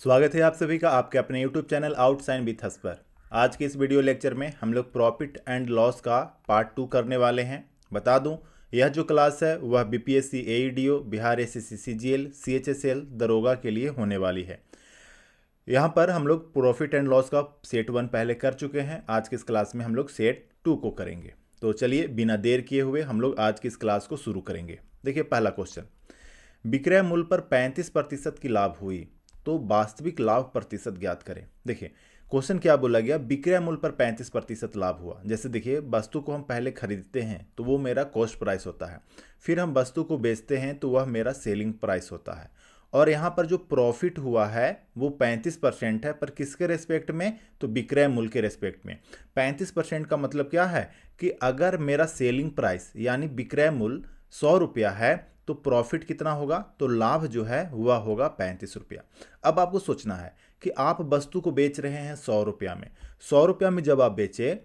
स्वागत है आप सभी का आपके अपने YouTube चैनल आउटसाइन विथ हस पर। आज के इस वीडियो लेक्चर में हम लोग प्रॉफिट एंड लॉस का पार्ट 2 करने वाले हैं। बता दूं, यह जो क्लास है वह BPSC AEDO, Bihar SSC CGL, CHSL, दरोगा के लिए होने वाली है। यहाँ पर हम लोग प्रॉफिट एंड लॉस का सेट 1 पहले कर चुके हैं। आज की इस क्लास में हम लोग सेट 2 को करेंगे। तो चलिए बिना देर किए हुए हम लोग आज की इस क्लास को शुरू करेंगे। देखिए पहला क्वेश्चन, विक्रय मूल्य पर 35% की लाभ हुई तो वास्तविक लाभ प्रतिशत ज्ञात करें। देखिए क्वेश्चन क्या बोला गया, विक्रय मूल्य पर 35% लाभ हुआ। जैसे देखिए वस्तु को हम पहले खरीदते हैं तो वो मेरा कॉस्ट प्राइस होता है, फिर हम वस्तु को बेचते हैं तो वह मेरा सेलिंग प्राइस होता है। और यहाँ पर जो प्रॉफिट हुआ है वो 35% है, पर किसके रेस्पेक्ट में, तो विक्रय मूल्य के रेस्पेक्ट में। 35% का मतलब क्या है कि अगर मेरा सेलिंग प्राइस यानी विक्रय मूल्य 100 रुपया है तो प्रॉफिट कितना होगा, तो लाभ जो है वह होगा 35 रुपया। अब आपको सोचना है कि आप वस्तु को बेच रहे हैं 100 रुपया में। 100 रुपया में जब आप बेचे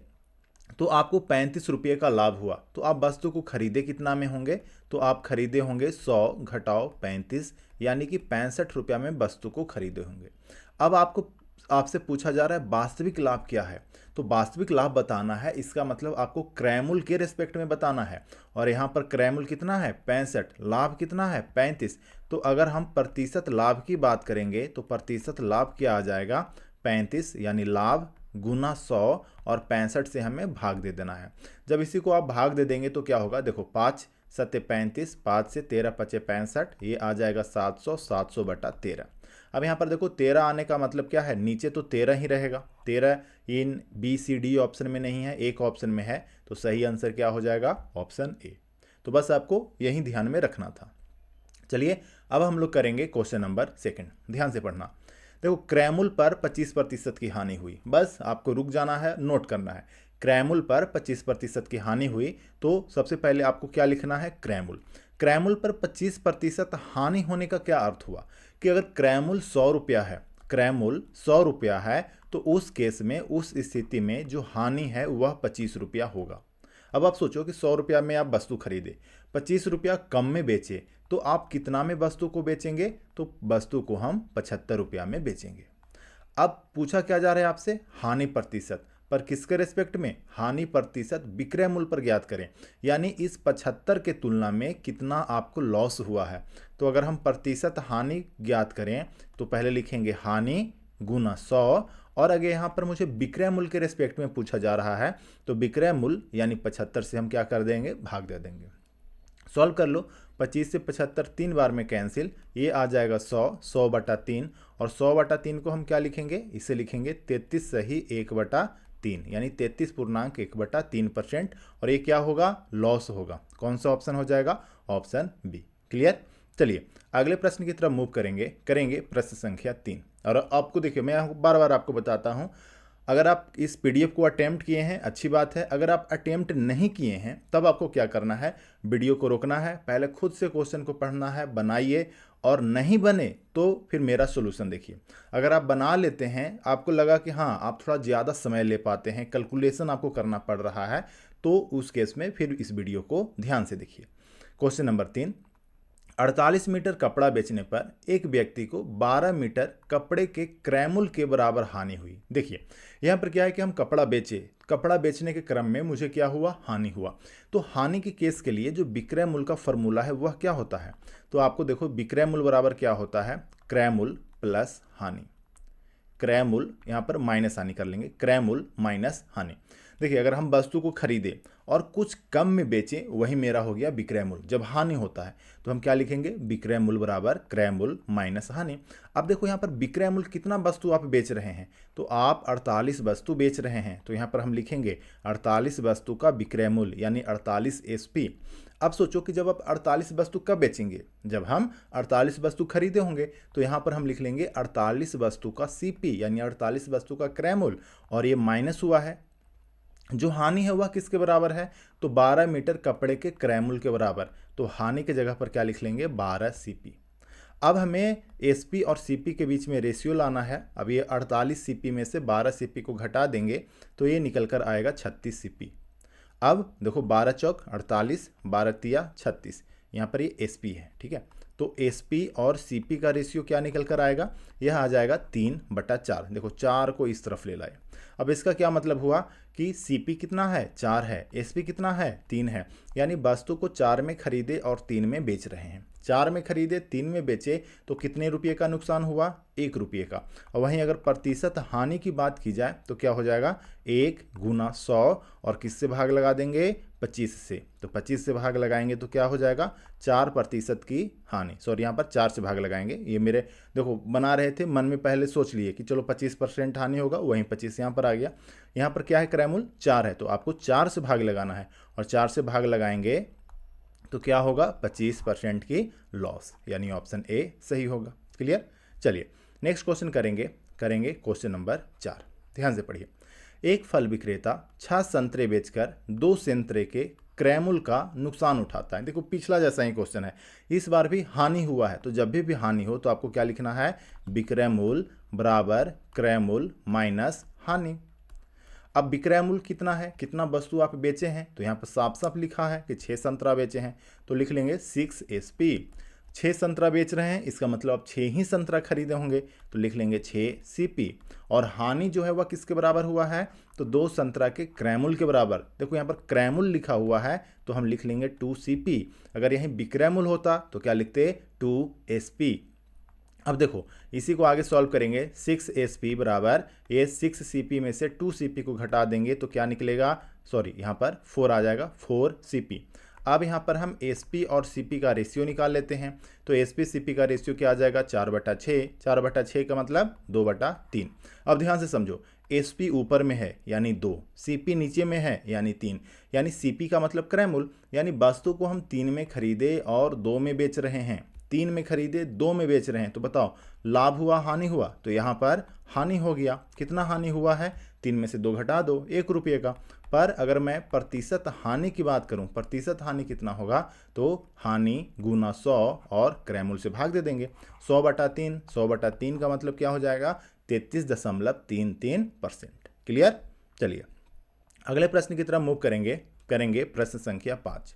तो आपको 35 रुपये का लाभ हुआ, तो आप वस्तु को खरीदे कितना में होंगे, तो आप खरीदे होंगे 100 घटाओ 35 यानी कि 65 रुपया में वस्तु को खरीदे होंगे। अब आपसे पूछा जा रहा है वास्तविक लाभ क्या है, तो वास्तविक लाभ बताना है। इसका मतलब आपको क्रय मूल्य के रिस्पेक्ट में बताना है, और यहाँ पर क्रय मूल्य कितना है 65, लाभ कितना है 35। तो अगर हम प्रतिशत लाभ की बात करेंगे तो प्रतिशत लाभ क्या आ जाएगा 35, यानी लाभ गुना 100 और 65 से हमें भाग दे देना है। जब इसी को आप भाग दे देंगे तो क्या होगा, देखो 5 सत्ते 35, 5 से 13 पचे 65, ये आ जाएगा 700, 700 बटा 13। अब यहाँ पर देखो 13 आने का मतलब क्या है, नीचे तो 13 ही रहेगा। 13 in B C D option में नहीं है, एक ऑप्शन में है, तो सही आंसर क्या हो जाएगा, ऑप्शन ए। तो बस आपको यही ध्यान में रखना था। चलिए अब हम लोग करेंगे क्वेश्चन नंबर 2। ध्यान से पढ़ना। देखो क्रय मूल्य पर 25% की हानि हुई, बस आपको रुक जाना है, नोट करना है। क्रय मूल्य पर 25% की हानि हुई तो सबसे पहले आपको क्या लिखना है, क्रय मूल्य। क्रय मूल्य पर 25% हानि होने का क्या अर्थ हुआ कि अगर क्रय मूल्य 100 रुपया है, क्रय मूल्य 100 रुपया है, तो उस केस में, उस स्थिति में जो हानि है वह 25 रुपया होगा। अब आप सोचो कि 100 रुपया में आप वस्तु खरीदे, 25 रुपया कम में बेचे, तो आप कितना में वस्तु को बेचेंगे, तो वस्तु को हम 75 रुपया में बेचेंगे। अब पूछा क्या जा रहा है आपसे, हानि प्रतिशत, पर किसके रेस्पेक्ट में, हानि प्रतिशत विक्रय मूल्य पर ज्ञात करें, यानी इस 75 के तुलना में कितना आपको लॉस हुआ है। तो अगर हम प्रतिशत हानि ज्ञात करें तो पहले लिखेंगे हानि गुना 100, और अगर यहाँ पर मुझे विक्रय मूल्य के रेस्पेक्ट में पूछा जा रहा है तो विक्रय मूल्य यानी 75 से हम क्या कर देंगे, भाग दे देंगे। सॉल्व कर लो, 25 से 75 3 बार में कैंसिल, ये आ जाएगा 100, 100 बटा 3, और 100 बटा 3 को हम क्या लिखेंगे, इसे लिखेंगे 33 सही 1 बटा 3, यानी 33.1/3%, और ये क्या होगा, लॉस होगा। कौन सा ऑप्शन हो जाएगा, ऑप्शन बी। क्लियर। चलिए अगले प्रश्न की तरफ मूव करेंगे प्रश्न संख्या 3। और आपको देखिए मैं बार बार आपको बताता हूँ, अगर आप इस पीडीएफ को अटेम्प्ट किए हैं अच्छी बात है, अगर आप अटेम्प्ट नहीं किए हैं तब आपको क्या करना है, वीडियो को रोकना है, पहले खुद से क्वेश्चन को पढ़ना है, बनाइए, और नहीं बने तो फिर मेरा सोल्यूशन देखिए। अगर आप बना लेते हैं, आपको लगा कि हाँ आप थोड़ा ज़्यादा समय ले पाते हैं, कैलकुलेशन आपको करना पड़ रहा है, तो उस केस में फिर इस वीडियो को ध्यान से देखिए। क्वेश्चन नंबर 3, 48 मीटर कपड़ा बेचने पर एक व्यक्ति को 12 मीटर कपड़े के क्रय मूल्य के बराबर हानि हुई। देखिए यहाँ पर क्या है कि हम कपड़ा बेचे, कपड़ा बेचने के क्रम में मुझे क्या हुआ, हानि हुआ। तो हानि के केस के लिए जो विक्रय मूल्य का फॉर्मूला है वह क्या होता है, तो आपको देखो विक्रय मूल्य बराबर क्या होता है, क्रय मूल्य प्लस हानि। क्रय मूल्य यहाँ पर माइनस हानि कर लेंगे, क्रय मूल्य माइनस हानि। देखिए अगर हम वस्तु को खरीदे और कुछ कम में बेचें, वही मेरा हो गया विक्रय मूल्य। जब हानि होता है तो हम क्या लिखेंगे, विक्रय मूल्य बराबर क्रय मूल्य माइनस हानि। अब देखो यहाँ पर विक्रय मूल्य कितना वस्तु आप बेच रहे हैं, तो आप 48 वस्तु बेच रहे हैं, तो यहाँ पर हम लिखेंगे 48 वस्तु का विक्रय मूल्य यानी 48 एसपी। अब सोचो कि जब आप 48 वस्तु कब बेचेंगे, जब हम 48 वस्तु खरीदे होंगे, तो यहाँ पर हम लिख लेंगे 48 वस्तु का सीपी यानी 48 वस्तु का क्रय मूल्य, और ये माइनस हुआ है। जो हानि है वह किसके बराबर है, तो 12 मीटर कपड़े के क्रय मूल्य के बराबर, तो हानि के जगह पर क्या लिख लेंगे 12 सीपी। अब हमें एसपी और सीपी के बीच में रेशियो लाना है। अब ये 48 सीपी में से 12 सीपी को घटा देंगे तो ये निकल कर आएगा 36 सीपी। अब देखो 12 चौक 48, 12 तिया 36, यहाँ पर ये एसपी है, ठीक है। तो एसपी और सीपी का रेशियो क्या निकल कर आएगा, यह आ जाएगा 3/4। देखो 4 को इस तरफ ले लाए। अब इसका क्या मतलब हुआ कि सीपी कितना है, 4 है, एसपी कितना है, 3 है, यानी वस्तु को 4 में खरीदे और 3 में बेच रहे हैं। 4 में खरीदे 3 में बेचे तो कितने रुपये का नुकसान हुआ, 1 रुपये का। और वहीं अगर प्रतिशत हानि की बात की जाए तो क्या हो जाएगा, 1 × 100 और किससे भाग लगा देंगे, 25 से। तो 25 से भाग लगाएंगे तो क्या हो जाएगा, 4% की हानि। सॉरी, यहाँ पर 4 से भाग लगाएंगे। ये मेरे देखो बना रहे थे, मन में पहले सोच लिए कि चलो 25% हानि होगा, वहीं 25 यहाँ पर आ गया। यहाँ पर क्या है, क्रयमूल्य 4 है, तो आपको 4 से भाग लगाना है और 4 से भाग लगाएंगे तो क्या होगा, 25% की लॉस, यानी ऑप्शन ए सही होगा। क्लियर। चलिए नेक्स्ट क्वेश्चन करेंगे क्वेश्चन नंबर 4। ध्यान से पढ़िए। एक फल विक्रेता 6 संतरे बेचकर 2 संतरे के क्रयमूल्य का नुकसान उठाता है। देखो पिछला जैसा ही क्वेश्चन है, इस बार भी हानि हुआ है। तो जब भी हानि हो तो आपको क्या लिखना है, विक्रय मूल्य बराबर क्रय मूल्य माइनस हानि। अब विक्रय मूल्य कितना है, कितना वस्तु आप बेचे हैं, तो यहाँ पर साफ साफ लिखा है कि 6 संतरा बेचे हैं, तो लिख लेंगे 6 SP। 6 संतरा बेच रहे हैं, इसका मतलब आप 6 ही संतरा खरीदे होंगे, तो लिख लेंगे 6 CP। और हानि जो है वह किसके बराबर हुआ है, तो 2 संतरा के क्रयमूल्य के बराबर। देखो यहाँ पर क्रयमूल्य लिखा हुआ है तो हम लिख लेंगे 2 CP। अगर यहीं विक्रय मूल्य होता तो क्या लिखते, 2 SP। अब देखो इसी को आगे सॉल्व करेंगे। 6 SP बराबर ये 6 CP में से 2 CP को घटा देंगे तो क्या निकलेगा, सॉरी यहाँ पर 4 आ जाएगा, 4 CP। अब यहाँ पर हम SP और CP का रेशियो निकाल लेते हैं। तो SP CP का रेशियो क्या आ जाएगा, 4/6। 4/6 का मतलब 2/3। अब ध्यान से समझो, SP ऊपर में है यानी 2, CP नीचे में है यानी 3, यानी CP का मतलब क्रय मूल्य, यानी वस्तु को हम 3 में खरीदे और 2 में बेच रहे हैं। 3 में खरीदे 2 में बेच रहे हैं, तो बताओ लाभ हुआ हानि हुआ, तो यहाँ पर हानि हो गया। कितना हानि हुआ है, 3 में से 2 घटा दो, 1 रुपये का। पर अगर मैं प्रतिशत हानि की बात करूं, प्रतिशत हानि कितना होगा, तो हानि गुना 100 और क्रयमूल्य से भाग दे देंगे। 100/3, 100/3 का मतलब क्या हो जाएगा, 33.33%। क्लियर। चलिए अगले प्रश्न की तरफ मूव करेंगे प्रश्न संख्या 5।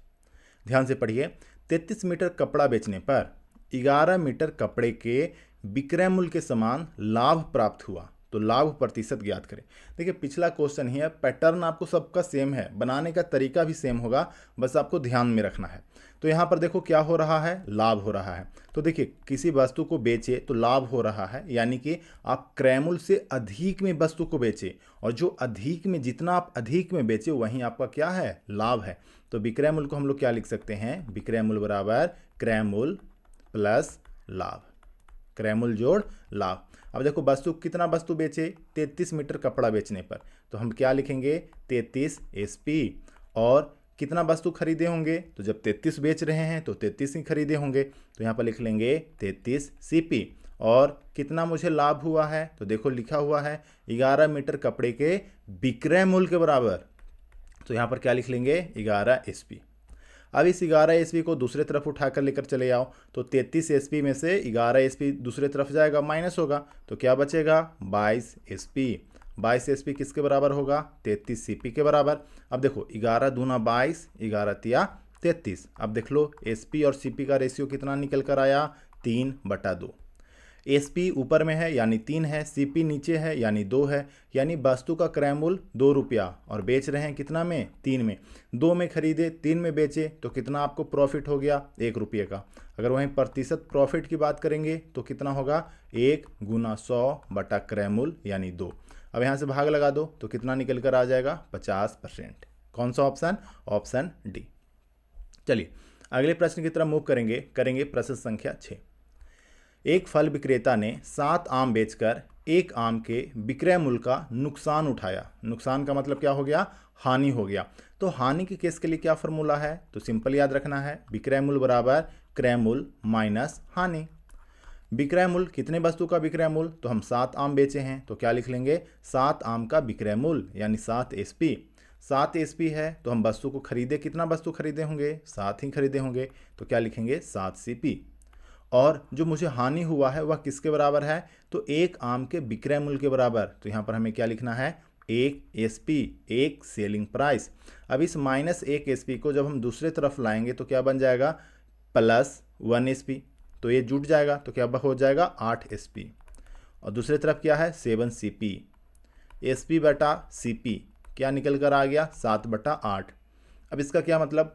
ध्यान से पढ़िए। 33 मीटर कपड़ा बेचने पर 11 मीटर कपड़े के विक्रय मूल्य के समान लाभ प्राप्त हुआ, तो लाभ प्रतिशत ज्ञात करें। देखिए पिछला क्वेश्चन ही है, पैटर्न आपको सबका सेम है, बनाने का तरीका भी सेम होगा, बस आपको ध्यान में रखना है। तो यहाँ पर देखो क्या हो रहा है, लाभ हो रहा है। तो देखिए किसी वस्तु को बेचे तो लाभ हो रहा है, यानी कि आप क्रयमूल्य से अधिक में वस्तु को बेचे, और जो अधिक में, जितना आप अधिक में बेचे वहीं आपका क्या है, लाभ है। तो विक्रय मूल्य को हम लोग क्या लिख सकते हैं, विक्रय मूल्य बराबर क्रय मूल्य प्लस लाभ, क्रय मूल्य जोड़ लाभ। अब देखो वस्तु कितना वस्तु बेचे, 33 मीटर कपड़ा बेचने पर, तो हम क्या लिखेंगे, 33 SP। और कितना वस्तु खरीदे होंगे, तो जब 33 बेच रहे हैं तो 33 ही खरीदे होंगे, तो यहाँ पर लिख लेंगे 33 CP। और कितना मुझे लाभ हुआ है, तो देखो लिखा हुआ है 11 मीटर कपड़े के विक्रय मूल्य के बराबर, तो यहाँ पर क्या लिख लेंगे, 11 SP। अब इस 11 SP को दूसरे तरफ उठाकर लेकर चले आओ, तो 33 SP में से 11 SP दूसरे तरफ जाएगा, माइनस होगा, तो क्या बचेगा, 22 SP। 22 SP किसके बराबर होगा, 33 CP के बराबर। अब देखो 11 दूना 22, 11 तिया 33। अब देख लो SP और CP का रेशियो कितना निकल कर आया, 3/2। SP ऊपर में है यानी 3 है, CP नीचे है यानी 2 है, यानी वस्तु का क्रय मूल्य 2 रुपया और बेच रहे हैं कितना में, 3 में। 2 में खरीदे 3 में बेचे तो कितना आपको प्रॉफिट हो गया, 1 रुपये का। अगर वहीं प्रतिशत प्रॉफिट की बात करेंगे तो कितना होगा, 1 × 100 बटा क्रय मूल्य यानी 2। अब यहाँ से भाग लगा दो तो कितना निकल कर आ जाएगा, 50%। कौन सा ऑप्शन, ऑप्शन डी। चलिए अगले प्रश्न की तरफ मूव करेंगे प्रश्न संख्या 6। एक फल विक्रेता ने 7 आम बेचकर 1 आम के विक्रय मूल्य का नुकसान उठाया। नुकसान का मतलब क्या हो गया, हानि हो गया। तो हानि के केस के लिए क्या फॉर्मूला है, तो सिंपल याद रखना है, विक्रय मूल्य बराबर क्रय मूल्य माइनस हानि। विक्रय मूल्य कितने वस्तु का विक्रय मूल्य, तो हम 7 आम बेचे हैं, तो क्या लिख लेंगे, 7 आम का विक्रय मूल्य यानी 7 SP। 7 SP है तो हम वस्तु को खरीदे, कितना वस्तु खरीदे होंगे, 7 ही खरीदे होंगे, तो क्या लिखेंगे, 7 CP। और जो मुझे हानि हुआ है वह किसके बराबर है, तो 1 आम के विक्रय मूल्य के बराबर। तो यहाँ पर हमें क्या लिखना है, 1 SP, 1 सेलिंग प्राइस। अब इस -1 SP को जब हम दूसरे तरफ लाएंगे तो क्या बन जाएगा, +1 SP। तो ये जुट जाएगा, तो क्या हो जाएगा 8 SP। और दूसरी तरफ क्या है 7 CP, SP बटा CP क्या निकल कर आ गया 7/8। अब इसका क्या मतलब,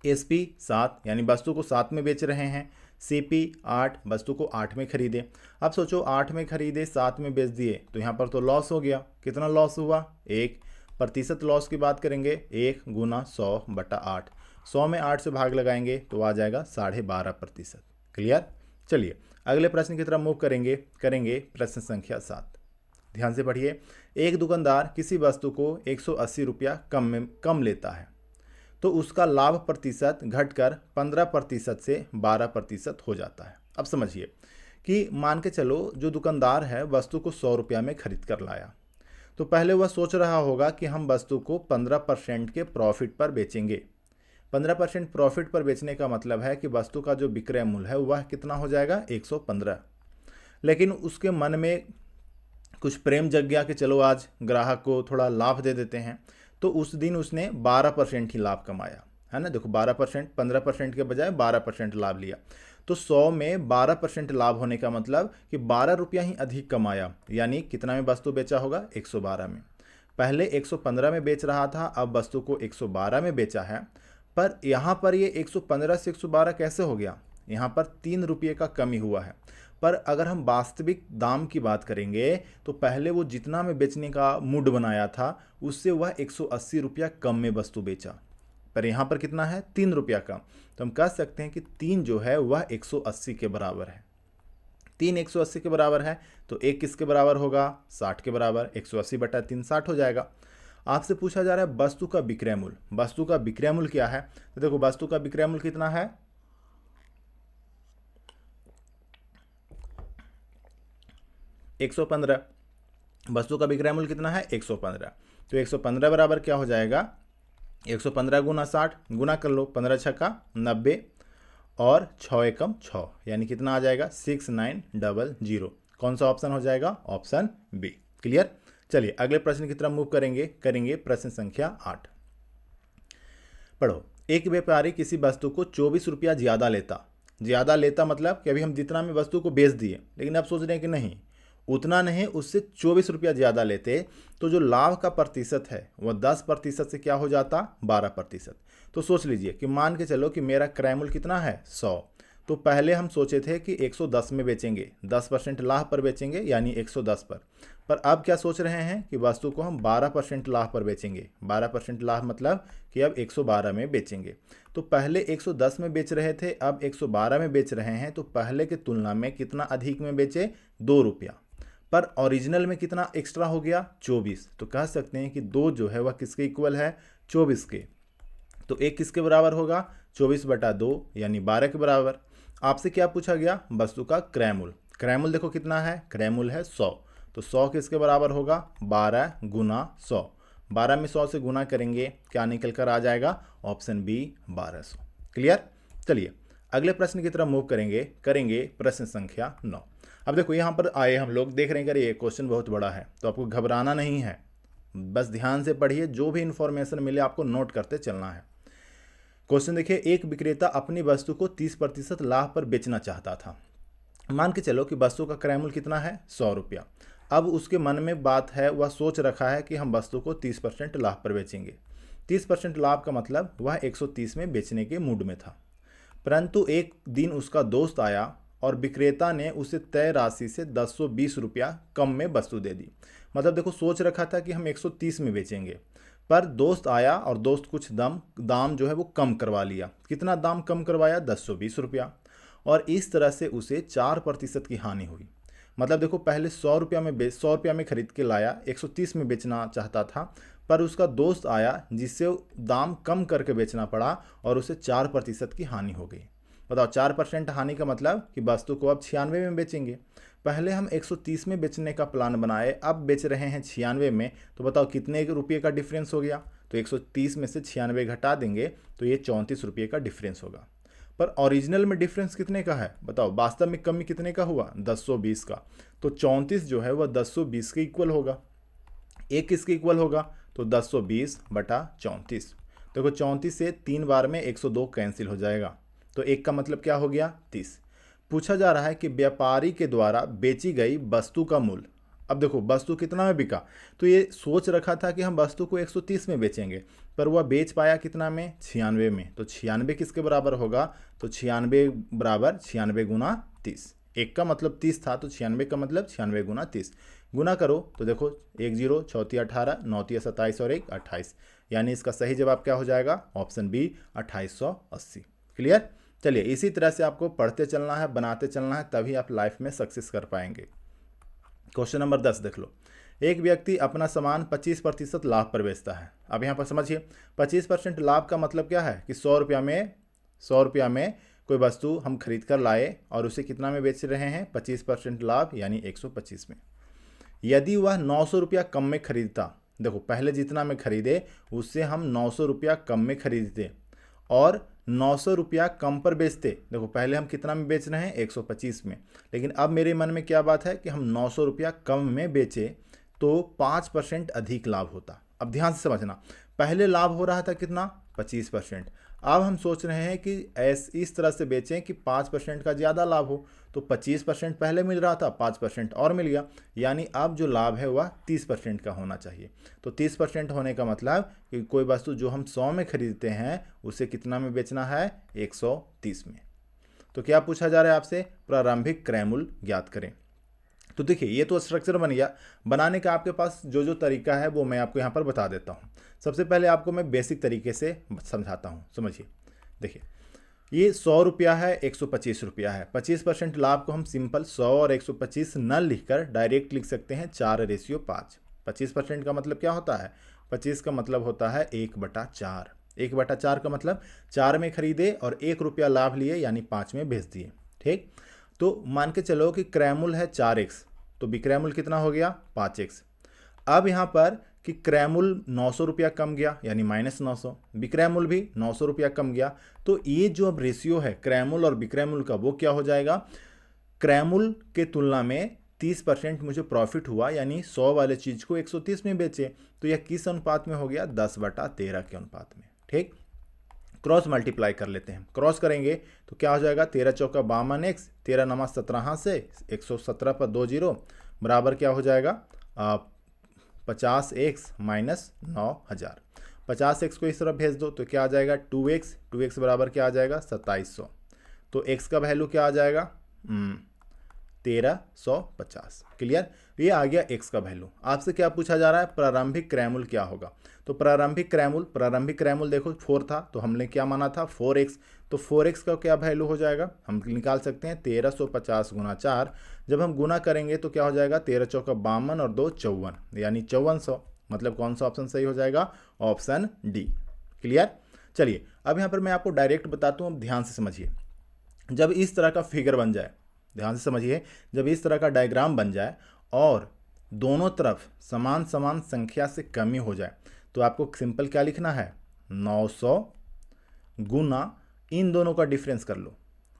SP 7 यानी वस्तु को 7 में बेच रहे हैं, CP 8 वस्तु को 8 में खरीदे। अब सोचो 8 में खरीदे 7 में बेच दिए तो यहाँ पर तो लॉस हो गया। कितना लॉस हुआ 1%। लॉस की बात करेंगे 1 गुना 100/8, 100 में 8 से भाग लगाएंगे तो आ जाएगा 12.5%। क्लियर। चलिए अगले प्रश्न की तरफ मूव करेंगे प्रश्न संख्या 7। ध्यान से पढ़िए। एक दुकानदार किसी वस्तु को 180 रुपया कम लेता है तो उसका लाभ प्रतिशत घटकर 15% से 12% हो जाता है। अब समझिए कि मान के चलो जो दुकानदार है वस्तु को 100 रुपया में खरीद कर लाया, तो पहले वह सोच रहा होगा कि हम वस्तु को 15% के प्रॉफिट पर बेचेंगे। 15% प्रॉफिट पर बेचने का मतलब है कि वस्तु का जो विक्रय मूल्य है वह कितना हो जाएगा 115। लेकिन उसके मन में कुछ प्रेम जग गया कि चलो आज ग्राहक को थोड़ा लाभ दे देते हैं, तो उस दिन उसने 12% ही लाभ कमाया, है ना। देखो 12%, 15% के बजाय 12% लाभ लिया, तो 100 में 12% लाभ होने का मतलब कि 12 रुपया ही अधिक कमाया। यानी कितना में वस्तु बेचा होगा 112 में। पहले 115 में बेच रहा था, अब वस्तु को 112 में बेचा है। पर यहाँ पर ये 115 से 112 कैसे हो गया, यहाँ पर 3 रुपये का कमी हुआ है। पर अगर हम वास्तविक दाम की बात करेंगे तो पहले वो जितना में बेचने का मूड बनाया था उससे वह 180 रुपया कम में वस्तु बेचा, पर यहाँ पर कितना है 3 रुपया कम। तो हम कह सकते हैं कि 3 जो है वह 180 के बराबर है। 3 180 के बराबर है तो 1 किसके बराबर होगा 60 के बराबर। 180/3 60 हो जाएगा। आपसे पूछा जा रहा है वस्तु का विक्रय मूल्य। वस्तु का विक्रय मूल्य क्या है, तो देखो वस्तु का विक्रय मूल्य कितना है 115। वस्तु का विक्रय मूल्य कितना है 115। तो 115 बराबर क्या हो जाएगा 115 गुना 60, गुना कर लो 15 छक्का 90 और 6 एकम 6, यानी कितना आ जाएगा 6900। कौन सा ऑप्शन हो जाएगा, ऑप्शन बी। क्लियर। चलिए अगले प्रश्न की तरफ मूव करेंगे प्रश्न संख्या 8। पढ़ो। एक व्यापारी किसी वस्तु को 24 रुपया ज़्यादा लेता मतलब कि अभी हम जितना में वस्तु को बेच दिए, लेकिन अब सोच रहे हैं कि नहीं उतना नहीं, उससे 24 रुपया ज़्यादा लेते तो जो लाभ का प्रतिशत है वह 10% से क्या हो जाता 12%। तो सोच लीजिए कि मान के चलो कि मेरा क्रय मूल्य कितना है 100, तो पहले हम सोचे थे कि 110 में बेचेंगे, 10% लाभ पर बेचेंगे यानी 110 पर अब क्या सोच रहे हैं कि वस्तु को हम 12% लाभ पर बेचेंगे। 12% लाभ मतलब कि अब 112 में बेचेंगे। तो पहले 110 में बेच रहे थे, अब 112 में बेच रहे हैं, तो पहले की तुलना में कितना अधिक में बेचे 2 रुपया, पर ओरिजिनल में कितना एक्स्ट्रा हो गया 24। तो कह सकते हैं कि 2 जो है वह किसके इक्वल है 24 के। तो 1 किसके बराबर होगा 24/2 यानी 12 के बराबर। आपसे क्या पूछा गया वस्तु का क्रय मूल्य। क्रय मूल्य देखो कितना है, क्रय मूल्य है 100, तो 100 किसके बराबर होगा 12 गुना 100। 12 में 100 से गुना करेंगे क्या निकल कर आ जाएगा, ऑप्शन बी 1200। क्लियर। चलिए अगले प्रश्न की तरफ मूव करेंगे प्रश्न संख्या 9। अब देखो यहाँ पर आए हम लोग देख रहे हैं कि ये क्वेश्चन बहुत बड़ा है, तो आपको घबराना नहीं है, बस ध्यान से पढ़िए, जो भी इंफॉर्मेशन मिले आपको नोट करते चलना है। क्वेश्चन देखिए, एक विक्रेता अपनी वस्तु को 30% लाभ पर बेचना चाहता था। मान के चलो कि वस्तु का क्रय मूल्य कितना है 100 रुपया। अब उसके मन में बात है, वह सोच रखा है कि हम वस्तु को 30% लाभ पर बेचेंगे। 30% लाभ का मतलब वह 130 में बेचने के मूड में था। परंतु एक दिन उसका दोस्त आया और विक्रेता ने उसे तय राशि से 1020 रुपया कम में वस्तु दे दी। मतलब देखो सोच रखा था कि हम 130 में बेचेंगे, पर दोस्त आया और दोस्त कुछ दाम जो है वो कम करवा लिया। कितना दाम कम करवाया 1020 रुपया, और इस तरह से उसे 4% की हानि हुई। मतलब देखो पहले 100 रुपया में खरीद के लाया, 130 में बेचना चाहता था, पर उसका दोस्त आया जिससे दाम कम करके बेचना पड़ा और उसे 4% की हानि हो गई। बताओ 4% हानि का मतलब कि वस्तु को अब 96 में बेचेंगे। पहले हम 130 में बेचने का प्लान बनाए, अब बेच रहे हैं 96 में, तो बताओ कितने रुपये का डिफरेंस हो गया। तो 130 में से 96 घटा देंगे तो ये 34 रुपये का डिफरेंस होगा। पर ओरिजिनल में डिफरेंस कितने का है बताओ, वास्तव में कमी कितने का हुआ 1020 का। तो 34 जो है वह 1020 के इक्वल होगा। एक किसके इक्वल होगा, तो 1020/34। देखो 34 से 3 बार में 102 कैंसिल हो जाएगा, तो एक का मतलब क्या हो गया 30। पूछा जा रहा है कि व्यापारी के द्वारा बेची गई वस्तु का मूल्य। अब देखो वस्तु कितना में बिका, तो ये सोच रखा था कि हम वस्तु को 130 में बेचेंगे, पर वह बेच पाया कितना में, 96 में। तो 96 किसके बराबर होगा, तो 96 बराबर 96 गुना 30। एक का मतलब 30 था, तो 96 का मतलब 96 गुना 30। गुना करो तो देखो 1 0 चौथी 18, 9 27 और 1 28, यानी इसका सही जवाब क्या हो जाएगा, ऑप्शन बी 2880। क्लियर। चलिए इसी तरह से आपको पढ़ते चलना है, बनाते चलना है, तभी आप लाइफ में सक्सेस कर पाएंगे। क्वेश्चन नंबर 10 देख लो। एक व्यक्ति अपना सामान 25% लाभ पर बेचता है। अब यहाँ पर समझिए 25% लाभ का मतलब क्या है कि 100 रुपया में कोई वस्तु हम खरीद कर लाए और उसे कितना में बेच रहे हैं, 25% लाभ यानी 125 में। यदि वह 900 रुपया कम में खरीदता, देखो पहले जितना में खरीदे उससे हम 900 रुपया कम में खरीदते और 900 रुपया कम पर बेचते। देखो पहले हम कितना में बेच रहे हैं, 125 में, लेकिन अब मेरे मन में क्या बात है कि हम 900 रुपया कम में बेचे तो 5% अधिक लाभ होता। अब ध्यान से समझना, पहले लाभ हो रहा था कितना, 25%। अब हम सोच रहे हैं कि इस तरह से बेचें कि 5% का ज़्यादा लाभ हो, तो 25% पहले मिल रहा था, 5% और मिल गया, यानी अब जो लाभ है वह 30% का होना चाहिए। तो 30% होने का मतलब कि कोई वस्तु जो हम 100 में खरीदते हैं उसे कितना में बेचना है, 130 में। तो क्या पूछा जा रहा है आपसे, प्रारंभिक क्रय मूल्य ज्ञात करें। तो देखिए ये तो स्ट्रक्चर बन गया। बनाने का आपके पास जो तरीका है वो मैं आपको यहाँ पर बता देता हूँ। सबसे पहले आपको मैं बेसिक तरीके से समझाता हूँ, समझिए। देखिए ये 100 रुपया है, 125 रुपया है। 25% लाभ को हम सिंपल 100 और 125 न लिखकर डायरेक्ट लिख सकते हैं 4:5। 25% का मतलब क्या होता है, 25 का मतलब होता है 1/4। 1/4 का मतलब 4 में खरीदे और 1 रुपया लाभ लिए यानी 5 में बेच दिए। ठीक, तो मान के चलो कि क्रय मूल्य है 4x, तो विक्रय मूल्य कितना हो गया, 5x। अब यहाँ पर कि क्रय मूल्य 900 रुपया कम गया यानी -900, विक्रय मूल्य भी 900 रुपया कम गया, तो ये जो अब रेशियो है क्रय मूल्य और विक्रय मूल्य का वो क्या हो जाएगा, क्रय मूल्य के तुलना में 30% मुझे प्रॉफिट हुआ, यानी 100 वाले चीज़ को 130 में बेचे, तो यह किस अनुपात में हो गया, 10/13 के अनुपात में। ठीक, क्रॉस मल्टीप्लाई कर लेते हैं। क्रॉस करेंगे तो क्या हो जाएगा, 13 चौका 52x, 13 नमा 17 से 117 पर 2 0 बराबर क्या हो जाएगा, 50x माइनस 9000। 50x को इस तरफ भेज दो तो क्या आ जाएगा, 2x बराबर क्या आ जाएगा, 2700। तो x का वैल्यू क्या आ जाएगा, 1350। क्लियर, ये आ गया x का वैल्यू। आपसे क्या पूछा जा रहा है, प्रारंभिक क्रय मूल्य क्या होगा। तो प्रारंभिक क्रय मूल्य देखो 4 था, तो हमने क्या माना था, 4x। तो 4x का क्या वैल्यू हो जाएगा, हम निकाल सकते हैं 1350 गुना 4। जब हम गुना करेंगे तो क्या हो जाएगा, 13 चौका 52 और 2 54, यानी 5400। मतलब कौन सा ऑप्शन सही हो जाएगा, ऑप्शन डी। क्लियर। चलिए अब यहाँ पर मैं आपको डायरेक्ट बताता हूँ, अब ध्यान से समझिए। जब इस तरह का फिगर बन जाए, ध्यान से समझिए, जब इस तरह का डायग्राम बन जाए और दोनों तरफ समान समान संख्या से कमी हो जाए, तो आपको सिंपल क्या लिखना है, 900 गुना इन दोनों का डिफरेंस कर लो,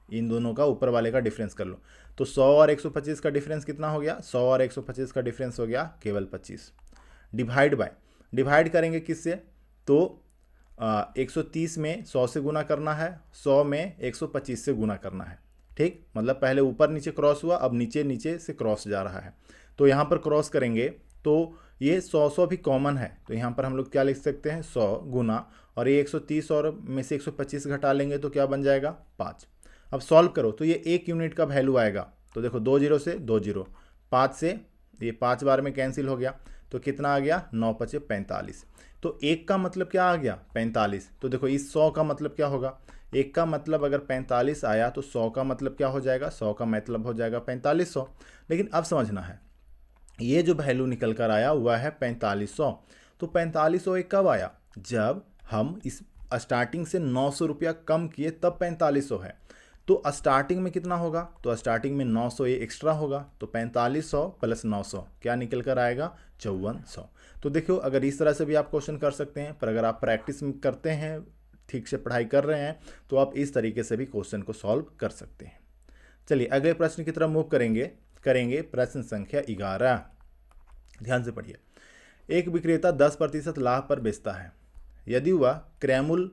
इन दोनों का ऊपर वाले का डिफरेंस कर लो। तो 100 और 125 का डिफरेंस कितना हो गया, 100 और 125 का डिफरेंस हो गया केवल 25। डिवाइड करेंगे किससे, तो 130 में 100 से गुना करना है, 100 में 125 से गुना करना है। ठीक, मतलब पहले ऊपर नीचे क्रॉस हुआ, अब नीचे नीचे से क्रॉस जा रहा है। तो यहाँ पर क्रॉस करेंगे तो ये 100 भी कॉमन है, तो यहाँ पर हम लोग क्या लिख सकते हैं, 100 गुना, और ये 130 और में से 125 घटा लेंगे तो क्या बन जाएगा, 5। अब सॉल्व करो तो ये 1 यूनिट का वैल्यू आएगा। तो देखो 2 0 से 2 0, 5 से ये 5 बार में कैंसिल हो गया, तो कितना आ गया, 9 5 45। तो 1 का मतलब क्या आ गया, 45। तो देखो इस 100 का मतलब क्या होगा, 1 का मतलब अगर 45 आया तो 100 का मतलब क्या हो जाएगा, 100 का मतलब हो जाएगा 4500। लेकिन अब समझना है, ये जो वैल्यू निकल कर आया हुआ है 4500। तो 4500 कब आया, जब हम इस स्टार्टिंग से 900 रुपया कम किए तब 4500 है। तो स्टार्टिंग में कितना होगा, तो स्टार्टिंग में 900 ये एक्स्ट्रा होगा, तो 4500 प्लस 900 क्या निकल कर आएगा, 5400। तो देखो अगर इस तरह से भी आप क्वेश्चन कर सकते हैं, पर अगर आप प्रैक्टिस करते हैं, ठीक से पढ़ाई कर रहे हैं, तो आप इस तरीके से भी क्वेश्चन को सॉल्व कर सकते हैं। चलिए अगले प्रश्न की तरफ मूव करेंगे प्रश्न संख्या 11। ध्यान से पढ़िए। एक विक्रेता 10% लाभ पर बेचता है। यदि वह क्रय मूल्य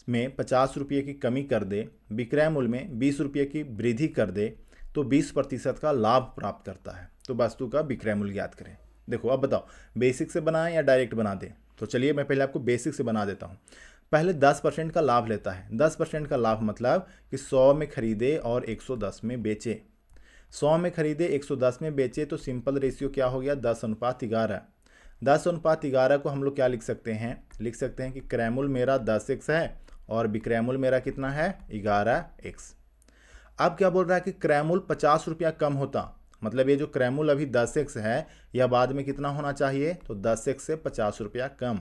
में 50 रुपये की कमी कर दे, विक्रय मूल्य में 20 रुपये की वृद्धि कर दे तो 20% का लाभ प्राप्त करता है। तो वस्तु का विक्रय मूल्य ज्ञात करें। देखो अब बताओ बेसिक से बनाएं या डायरेक्ट बना दें। तो चलिए मैं पहले आपको बेसिक से बना देता हूँ। पहले 10% का लाभ लेता है। 10% का लाभ मतलब कि 100 में खरीदे और 110 में बेचे। 100 में खरीदे 110 में बेचे तो सिंपल रेशियो क्या हो गया 10:11। 10:11 को हम लोग क्या लिख सकते हैं, लिख सकते हैं कि क्रय मूल्य मेरा 10x है और विक्रय मूल्य मेरा कितना है 11x। अब क्या बोल रहा है कि क्रय मूल्य 50 रुपया कम होता, मतलब ये जो क्रय मूल्य अभी 10x है यह बाद में कितना होना चाहिए, तो 10x से 50 रुपया कम।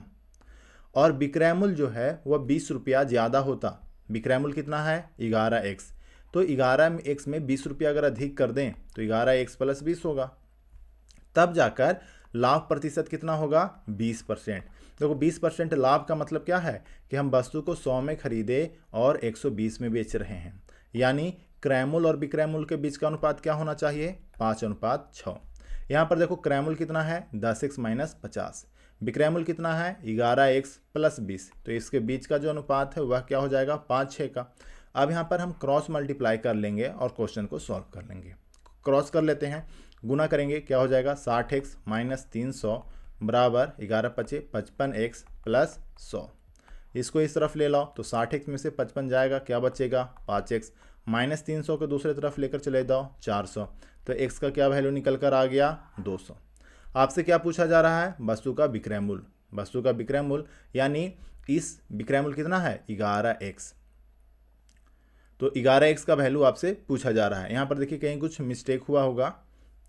और विक्रय मूल्य जो है वह 20 रुपया ज़्यादा होता। विक्रय मूल्य कितना है 11x, तो 11x में 20 रुपया अगर अधिक कर दें तो 11x + 20 होगा। तब जाकर लाभ प्रतिशत कितना होगा 20%। देखो 20% लाभ का मतलब क्या है कि हम वस्तु को 100 में खरीदे और 120 में बेच रहे हैं, यानी क्रय मूल्य और विक्रय मूल्य के बीच का अनुपात क्या होना चाहिए 5:6। यहाँ पर देखो क्रय मूल्य कितना है 10x - 50, विक्रय मूल्य कितना है 11x + 20, तो इसके बीच का जो अनुपात है वह क्या हो जाएगा 5:6 का। अब यहाँ पर हम क्रॉस मल्टीप्लाई कर लेंगे और क्वेश्चन को सॉल्व कर लेंगे। क्रॉस कर लेते हैं, गुना करेंगे क्या हो जाएगा 60x - 300 बराबर 11×5 = 55x + 100। इसको इस तरफ ले लाओ तो 60x में से 55 जाएगा, क्या बचेगा 5x, -300 को दूसरी तरफ लेकर चले जाओ 400, तो x का क्या वैल्यू निकल कर आ गया 200। आपसे क्या पूछा जा रहा है वस्तु का विक्रय मूल्य। वस्तु का विक्रय मूल्य यानी इस विक्रय मूल्य कितना है 11x, तो 11x का वैल्यू आपसे पूछा जा रहा है। यहाँ पर देखिए कहीं कुछ मिस्टेक हुआ होगा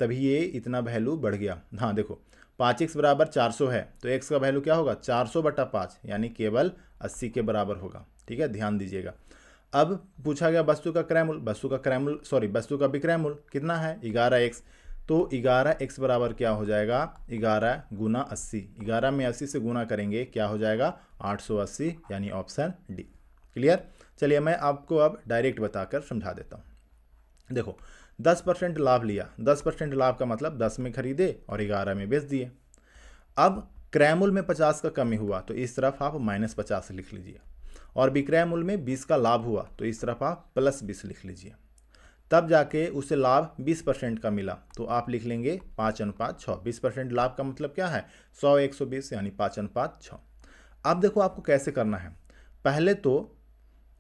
तभी ये इतना वैल्यू बढ़ गया। हाँ देखो 5x = 400 है तो x का वैल्यू क्या होगा 400/5 यानी केवल 80 के बराबर होगा। ठीक है, ध्यान दीजिएगा। अब पूछा गया वस्तु का क्रय मूल्य, वस्तु का विक्रय मूल्य कितना है 11x, तो 11x बराबर क्या हो जाएगा 11 × 80। 11 में 80 से गुना करेंगे क्या हो जाएगा 880, यानी ऑप्शन डी। क्लियर। चलिए मैं आपको अब डायरेक्ट बताकर समझा देता हूँ। देखो 10% लाभ लिया, 10% लाभ का मतलब 10 में खरीदे और 11 में बेच दिए। अब क्रय मूल्य में 50 का कमी हुआ तो इस तरफ आप -50 लिख लीजिए, और विक्रय मूल्य में 20 का लाभ हुआ तो इस तरफ आप +20 लिख लीजिए। तब जाके उसे लाभ 20% का मिला तो आप लिख लेंगे 5:6। 20% लाभ का मतलब क्या है 100 120 यानी 5:6। अब देखो आपको कैसे करना है, पहले तो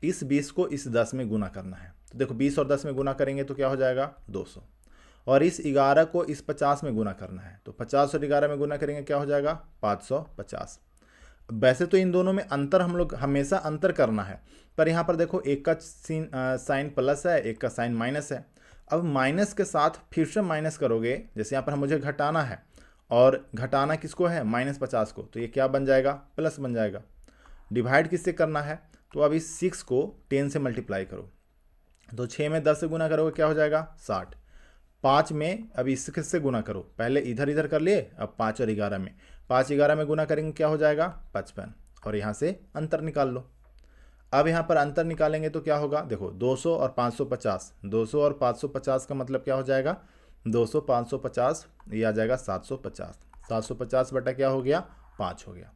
इस 20 को इस 10 में गुना करना है। तो देखो 20 और 10 में गुना करेंगे तो क्या हो जाएगा 200, और इस 11 को इस 50 में गुना करना है तो 50 और 11 में गुना करेंगे क्या हो जाएगा 550। वैसे तो इन दोनों में अंतर हम लोग हमेशा अंतर करना है, पर यहाँ पर देखो एक का साइन प्लस है, एक का साइन माइनस है। अब माइनस के साथ फिर से माइनस करोगे, जैसे यहाँ पर मुझे घटाना है और घटाना किसको है -50 को, तो ये क्या बन जाएगा प्लस बन जाएगा। डिवाइड किससे करना है, तो अब इस 6 को 10 से मल्टीप्लाई करो, तो 6 में 10 से गुना करोगे क्या हो जाएगा 60। 5 में अब इससे गुना करो, पहले इधर इधर कर लिए, अब 5 और 11 में, 5 11 में गुना करेंगे क्या हो जाएगा 55, और यहाँ से अंतर निकाल लो। अब यहाँ पर अंतर निकालेंगे तो क्या होगा, देखो 200 और 550, 200 और 550 का मतलब क्या हो जाएगा 200 550, ये आ जाएगा 750। 750 बटा क्या हो गया 5 हो गया।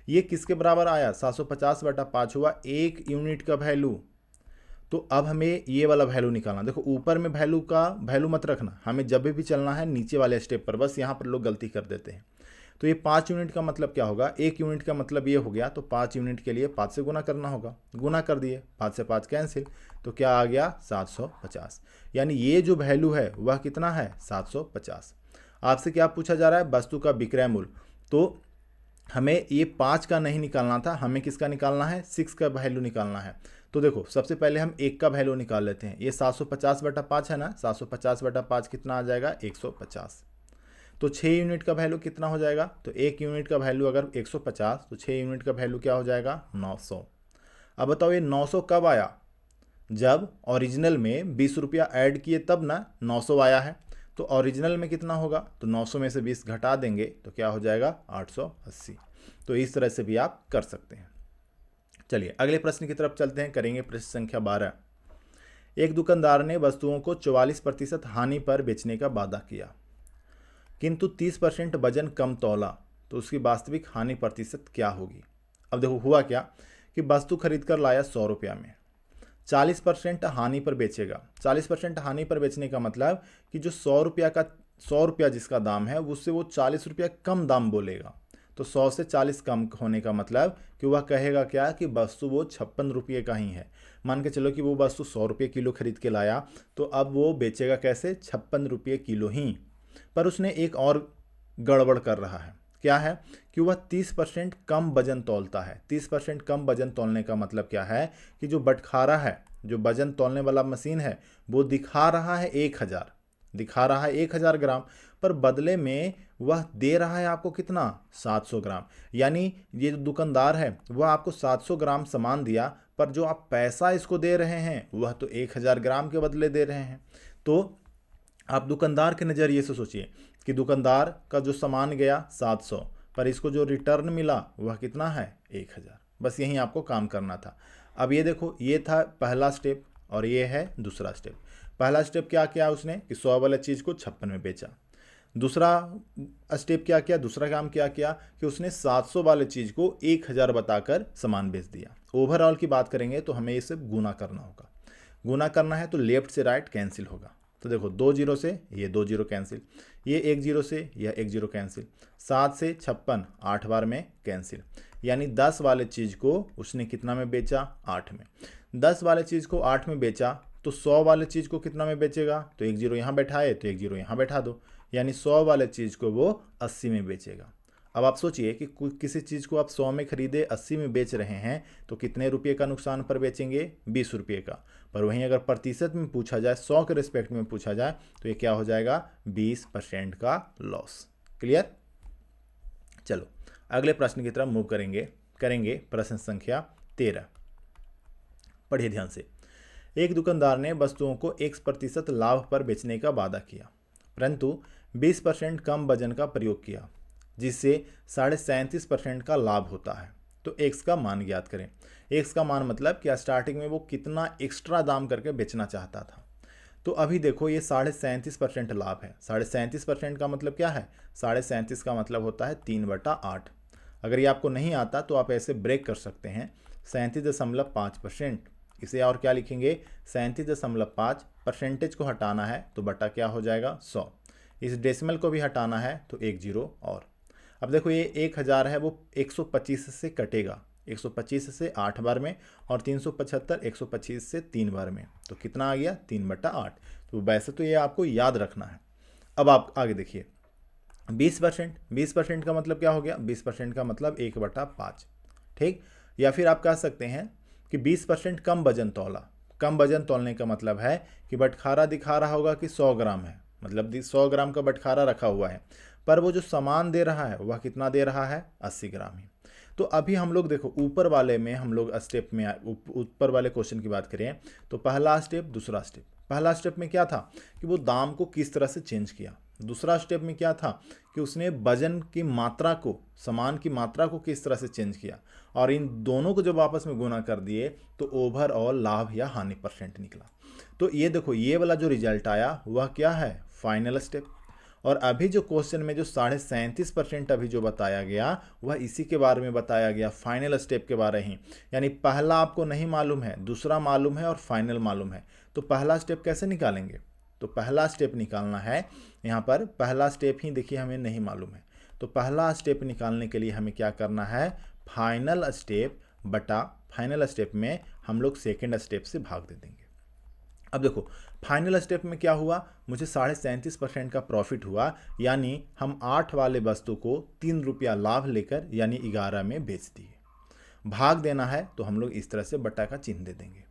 ये किसके बराबर आया 750/5 हुआ 1 यूनिट का वैल्यू। तो अब हमें ये वाला वैल्यू निकालना। देखो ऊपर में वैल्यू का वैल्यू मत रखना, हमें जब भी चलना है नीचे वाले स्टेप पर, बस यहाँ पर लोग गलती कर देते हैं। तो ये 5 यूनिट का मतलब क्या होगा, 1 यूनिट का मतलब ये हो गया, तो 5 यूनिट के लिए 5 से गुना करना होगा। गुना कर दिए, 5 से 5 कैंसिल, तो क्या आ गया 750। यानी ये जो वैल्यू है वह कितना है 750। आपसे क्या पूछा जा रहा है वस्तु का विक्रय मूल्य, तो हमें ये 5 का नहीं निकालना था, हमें किसका निकालना है 6 का वैल्यू निकालना है। तो देखो सबसे पहले हम 1 का वैल्यू निकाल लेते हैं। ये 750/5 है ना, 750/5 कितना आ जाएगा 150। तो 6 यूनिट का वैल्यू कितना हो जाएगा, तो 1 यूनिट का वैल्यू अगर 150 तो 6 यूनिट का वैल्यू क्या हो जाएगा 900। अब बताओ ये 900 कब आया, जब ओरिजिनल में 20 रुपया ऐड किए तब ना 900 आया है। तो ओरिजिनल में कितना होगा, तो 900 में से 20 घटा देंगे तो क्या हो जाएगा 880। तो इस तरह से भी आप कर सकते हैं। चलिए अगले प्रश्न की तरफ चलते हैं, करेंगे प्रश्न संख्या 12। एक दुकानदार ने वस्तुओं को 44% हानि पर बेचने का वादा किया, किंतु 30% वजन कम तौला, तो उसकी वास्तविक हानि प्रतिशत क्या होगी। अब देखो हुआ क्या कि वस्तु खरीद कर लाया 100 रुपया में, 40% हानि पर बेचेगा। 40% हानि पर बेचने का मतलब कि जो 100 रुपया जिसका दाम है उससे वो 40 रुपया कम दाम बोलेगा। तो 100 से 40 कम होने का मतलब कि वह कहेगा क्या कि वस्तु वो 56 रुपये का ही है। मान के चलो कि वो वस्तु 100 रुपये किलो खरीद के लाया, तो अब वो बेचेगा कैसे, 56 रुपये किलो ही। पर उसने एक और गड़बड़ कर रहा है, क्या है कि वह 30% कम वजन तौलता है। 30% कम वजन तौलने का मतलब क्या है कि जो बटखारा है, जो वजन तौलने वाला मशीन है, वो दिखा रहा है 1000 ग्राम, पर बदले में वह दे रहा है आपको कितना, 700 ग्राम। यानी ये जो दुकानदार है वह आपको 700 ग्राम सामान दिया, पर जो आप पैसा इसको दे रहे हैं वह तो 1000 ग्राम के बदले दे रहे हैं। तो आप दुकानदार के नज़रिए से सोचिए कि दुकानदार का जो सामान गया 700, पर इसको जो रिटर्न मिला वह कितना है, 1000। बस यही आपको काम करना था। अब ये देखो, ये था पहला स्टेप और ये है दूसरा स्टेप। पहला स्टेप क्या किया उसने कि 100 वाले चीज़ को 56 में बेचा। दूसरा स्टेप क्या किया, दूसरा काम क्या किया कि उसने 700 वाले चीज़ को 1000 बताकर सामान बेच दिया। ओवरऑल की बात करेंगे तो हमें इसे गुना करना होगा। गुना करना है तो लेफ्ट से राइट कैंसिल होगा। तो देखो 2 जीरो से ये 2 जीरो कैंसिल, ये 1 जीरो से यह 1 जीरो कैंसिल, 7 से 56 8 बार में कैंसिल। यानी 10 वाले चीज़ को उसने कितना में बेचा, 8 में। 10 वाले चीज़ को 8 में बेचा तो 100 वाले चीज़ को कितना में बेचेगा, तो 1 जीरो यहाँ बैठाए तो 1 जीरो यहाँ बैठा दो, यानी 100 वाले चीज़ को वो 80 में बेचेगा। अब आप सोचिए कि किसी चीज़ को आप 100 में खरीदे 80 में बेच रहे हैं तो कितने रुपये का नुकसान पर बेचेंगे, 20 रुपये का। पर वहीं अगर प्रतिशत में पूछा जाए, 100 के रिस्पेक्ट में पूछा जाए, तो ये क्या हो जाएगा, 20% का लॉस। क्लियर। चलो अगले प्रश्न की तरफ मूव करेंगे प्रश्न संख्या 13। पढ़िए ध्यान से। एक दुकानदार ने वस्तुओं को 1% लाभ पर बेचने का वादा किया, परंतु 20% कम वजन का प्रयोग किया, जिससे 37.5% का लाभ होता है। तो x का मान ज्ञात करें। x का मान मतलब कि स्टार्टिंग में वो कितना एक्स्ट्रा दाम करके बेचना चाहता था। तो अभी देखो ये 37.5% लाभ है। 37.5% का मतलब क्या है, 37.5 का मतलब होता है 3/8। अगर ये आपको नहीं आता तो आप ऐसे ब्रेक कर सकते हैं, 37.5%। इसे और क्या लिखेंगे, 37.5, परसेंटेज को हटाना है तो बटा क्या हो जाएगा, 100। इस डेसिमल को भी हटाना है तो 1 जीरो और। अब देखो ये 1000 है वो 125 से कटेगा, 125 से 8 बार में, और 375 125 से 3 बार में, तो कितना आ गया, 3/8। तो वैसे तो ये आपको याद रखना है। अब आप आगे देखिए, 20% का मतलब क्या हो गया, 20% का मतलब 1/5। ठीक। या फिर आप कह सकते हैं कि 20% कम वजन तौला। कम वजन तौलने का मतलब है कि बटखारा दिखा रहा होगा कि 100 ग्राम है, मतलब 100 ग्राम का बटखारा रखा हुआ है, पर वो जो सामान दे रहा है वह कितना दे रहा है, 80 ग्राम ही। तो अभी हम लोग देखो ऊपर वाले में हम लोग स्टेप में ऊपर वाले क्वेश्चन की बात करें तो पहला स्टेप दूसरा स्टेप। पहला स्टेप में क्या था कि वो दाम को किस तरह से चेंज किया। दूसरा स्टेप में क्या था कि उसने वजन की मात्रा को, सामान की मात्रा को किस तरह से चेंज किया, और इन दोनों को जब आपस में गुना कर दिए तो ओवरऑल लाभ या हानि % निकला। तो ये देखो ये वाला जो रिजल्ट आया वह क्या है, फाइनल स्टेप। और अभी जो क्वेश्चन में जो 37.5% अभी जो बताया गया वह इसी के बारे में बताया गया, फाइनल स्टेप के बारे ही। यानी पहला आपको नहीं मालूम है, दूसरा मालूम है और फाइनल मालूम है, तो पहला स्टेप कैसे निकालेंगे। तो पहला स्टेप निकालना है, यहाँ पर पहला स्टेप ही देखिए हमें नहीं मालूम है, तो पहला स्टेप निकालने के लिए हमें क्या करना है, फाइनल स्टेप बटा फाइनल स्टेप में हम लोग सेकेंड स्टेप से भाग दे देंगे। अब देखो फाइनल स्टेप में क्या हुआ, मुझे 37.5% का प्रॉफिट हुआ, यानी हम 8 वाले वस्तु को 3 रुपया लाभ लेकर यानी 11 में बेच दिए। भाग देना है तो हम लोग इस तरह से बटा का चिन्ह दे देंगे।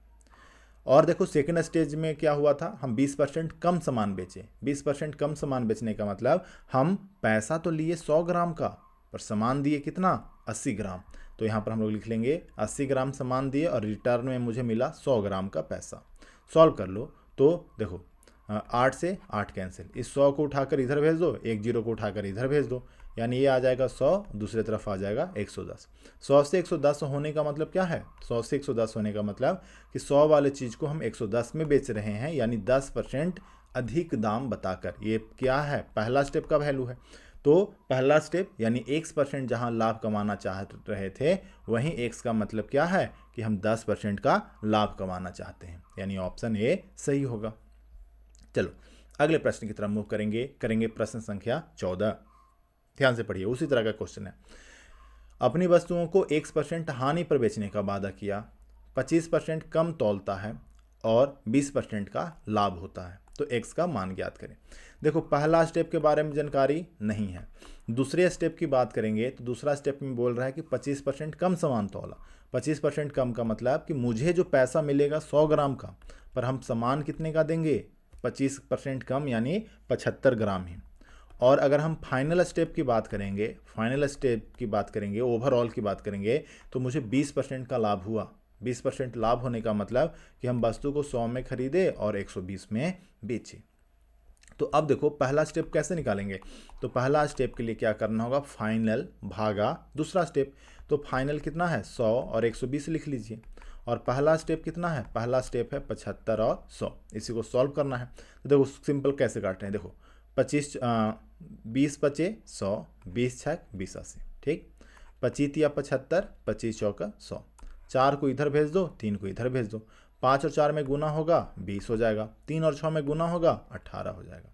और देखो सेकंड स्टेज में क्या हुआ था, हम 20% कम सामान बेचे। 20% कम सामान बेचने का मतलब हम पैसा तो लिए 100 ग्राम का, पर सामान दिए कितना, 80 ग्राम। तो यहाँ पर हम लोग लिख लेंगे 80 ग्राम सामान दिए और रिटर्न में मुझे मिला 100 ग्राम का पैसा। सॉल्व कर लो तो देखो 8 से 8 कैंसिल, इस 100 को उठाकर इधर भेज दो, 1 जीरो को उठाकर इधर भेज दो, यानी ये आ जाएगा 100, दूसरी तरफ आ जाएगा 110। 100 से 110 होने का मतलब क्या है, 100 से 110 होने का मतलब कि 100 वाले चीज़ को हम 110 में बेच रहे हैं, यानी 10% अधिक दाम बताकर। ये क्या है, पहला स्टेप का वैल्यू है। तो पहला स्टेप यानी x% जहां लाभ कमाना चाह रहे थे, वहीं x का मतलब क्या है कि हम 10% का लाभ कमाना चाहते हैं, यानी ऑप्शन ए सही होगा। चलो अगले प्रश्न की तरफ मूव करेंगे प्रश्न संख्या 14। ध्यान से पढ़िए, उसी तरह का क्वेश्चन है। अपनी वस्तुओं को x% हानि पर बेचने का वादा किया, 25% कम तौलता है और 20% का लाभ होता है, तो x का मान ज्ञात करें। देखो पहला स्टेप के बारे में जानकारी नहीं है। दूसरे स्टेप की बात करेंगे तो दूसरा स्टेप में बोल रहा है कि 25% कम सामान तौला। 25% कम का मतलब कि मुझे जो पैसा मिलेगा 100 ग्राम का, पर हम सामान कितने का देंगे, 25% कम यानी 75 ग्राम ही। और अगर हम फाइनल स्टेप की बात करेंगे, ओवरऑल की बात करेंगे, तो मुझे 20% का लाभ हुआ। 20% लाभ होने का मतलब कि हम वस्तु को 100 में खरीदे और 120 में बेचे। तो अब देखो पहला स्टेप कैसे निकालेंगे, तो पहला स्टेप के लिए क्या करना होगा, फाइनल भागा दूसरा स्टेप। तो फाइनल कितना है, 100 और 120 लिख लीजिए। और पहला स्टेप कितना है, पहला स्टेप है 75 और 100, इसी को सॉल्व करना है। तो देखो सिंपल कैसे काटते हैं, देखो 20 बचे 100, 20 छक 20 80, ठीक। 25 या 75, 25 चौका 100, 4 को इधर भेज दो, 3 को इधर भेज दो, 5 और 4 में गुना होगा 20 हो जाएगा, 3 और 6 में गुना होगा 18 हो जाएगा।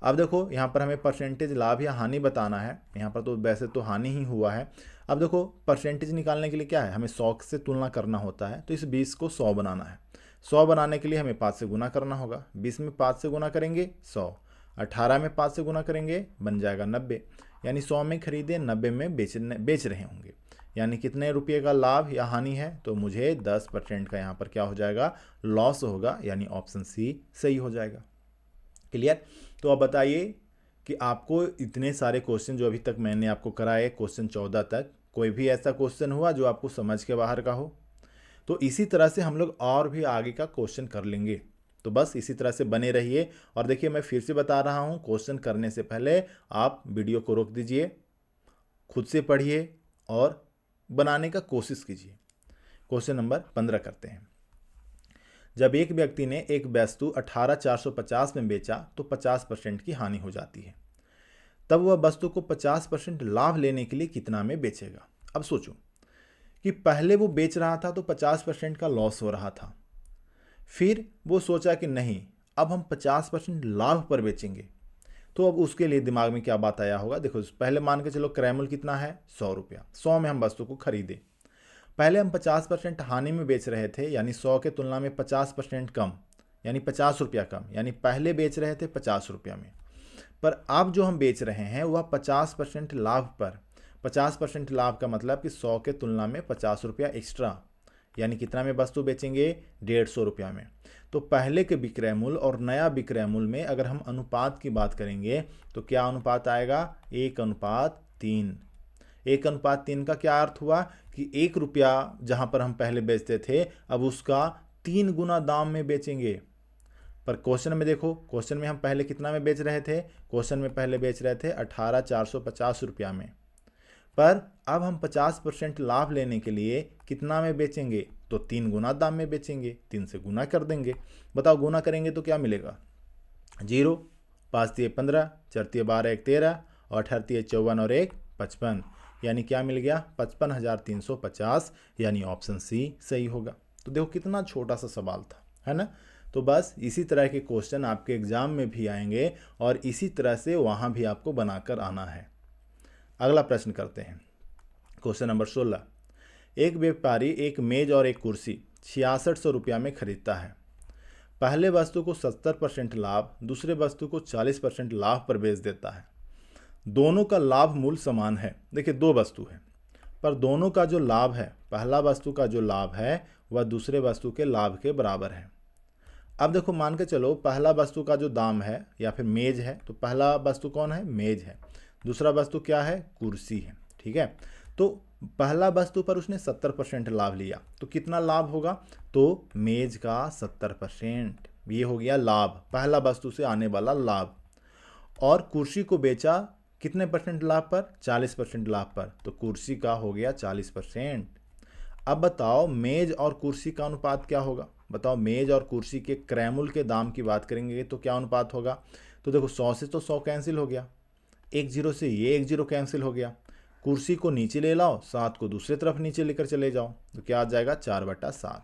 अब देखो यहाँ पर हमें परसेंटेज लाभ या हानि बताना है, यहाँ पर तो वैसे तो हानि ही हुआ है। अब देखो परसेंटेज निकालने के लिए क्या है, हमें 100 से तुलना करना होता है, तो इस 20 को 100 बनाना है। 100 बनाने के लिए हमें 5 से गुना करना होगा, 20 में 5 से गुना करेंगे 100, 18 में 5 से गुना करेंगे बन जाएगा 90, यानी 100 में खरीदे 90 में बेच रहे होंगे, यानी कितने रुपये का लाभ या हानि है, तो मुझे 10% का यहाँ पर क्या हो जाएगा, लॉस होगा, यानी ऑप्शन सी सही हो जाएगा। क्लियर। तो अब बताइए कि आपको इतने सारे क्वेश्चन जो अभी तक मैंने आपको कराए, क्वेश्चन 14 तक, कोई भी ऐसा क्वेश्चन हुआ जो आपको समझ के बाहर का हो? तो इसी तरह से हम लोग और भी आगे का क्वेश्चन कर लेंगे, तो बस इसी तरह से बने रहिए। और देखिए मैं फिर से बता रहा हूँ, क्वेश्चन करने से पहले आप वीडियो को रोक दीजिए, खुद से पढ़िए और बनाने का कोशिश कीजिए। क्वेश्चन नंबर 15 करते हैं। जब एक व्यक्ति ने एक वस्तु 18,450 में बेचा तो 50% की हानि हो जाती है, तब वह वस्तु को 50% लाभ लेने के लिए कितना में बेचेगा। अब सोचो कि पहले वो बेच रहा था तो 50% का लॉस हो रहा था, फिर वो सोचा कि नहीं अब हम 50% लाभ पर बेचेंगे, तो अब उसके लिए दिमाग में क्या बात आया होगा। देखो पहले मान के चलो क्रय मूल्य कितना है, 100 रुपया, 100 में हम वस्तु को खरीदे, पहले हम 50% हानि में बेच रहे थे, यानी 100 के तुलना में 50% कम, यानी 50 रुपया कम, यानी पहले बेच रहे थे 50 रुपया में, पर अब जो हम बेच रहे हैं वह 50% लाभ पर। 50% लाभ का मतलब कि 100 के तुलना में 50 रुपया एक्स्ट्रा, यानी कितना में वस्तु बेचेंगे, 150 रुपया में। तो पहले के विक्रय मूल्य और नया विक्रय मूल्य में अगर हम अनुपात की बात करेंगे तो क्या अनुपात आएगा, 1:3। 1:3 का क्या अर्थ हुआ कि 1 रुपया जहां पर हम पहले बेचते थे अब उसका 3 गुना दाम में बेचेंगे। पर क्वेश्चन में देखो, क्वेश्चन में हम पहले कितना में बेच रहे थे, क्वेश्चन में पहले बेच रहे थे 18,450 रुपया में, पर अब हम 50% लाभ लेने के लिए कितना में बेचेंगे, तो 3 गुना दाम में बेचेंगे, 3 से गुना कर देंगे। बताओ गुना करेंगे तो क्या मिलेगा, 0, 5 × 15, 4 × 12, 1 13 और 18 × 54 और 1 55, यानी क्या मिल गया, 55,350, यानी ऑप्शन सी सही होगा। तो देखो कितना छोटा सा सवाल था, है ना। तो बस इसी तरह के क्वेश्चन आपके एग्जाम में भी आएंगे और इसी तरह से वहाँ भी आपको बनाकर आना है। अगला प्रश्न करते हैं, क्वेश्चन नंबर 16। एक व्यापारी एक मेज और एक कुर्सी 6600 रुपया में खरीदता है। पहले वस्तु को 70% लाभ, दूसरे वस्तु को 40% लाभ पर बेच देता है। दोनों का लाभ मूल्य समान है। देखिए 2 वस्तु है, पर दोनों का जो लाभ है, पहला वस्तु का जो लाभ है वह दूसरे वस्तु के लाभ के बराबर है। अब देखो मान के चलो पहला वस्तु का जो दाम है या फिर मेज है, तो पहला वस्तु कौन है, मेज है, दूसरा वस्तु क्या है, कुर्सी है, ठीक है। तो पहला वस्तु पर उसने 70% लाभ लिया, तो कितना लाभ होगा, तो मेज का 70%, ये हो गया लाभ, पहला वस्तु से आने वाला लाभ। और कुर्सी को बेचा कितने परसेंट लाभ पर, 40% लाभ पर, तो कुर्सी का हो गया 40%। अब बताओ मेज और कुर्सी का अनुपात क्या होगा, बताओ मेज और कुर्सी के क्रय मूल्य के दाम की बात करेंगे तो क्या अनुपात होगा। तो देखो 100 से तो 100 कैंसिल हो गया, एक जीरो से ये एक जीरो कैंसिल हो गया, कुर्सी को नीचे ले लाओ, 7 को दूसरी तरफ नीचे लेकर चले जाओ, तो क्या आ जाएगा 4/7।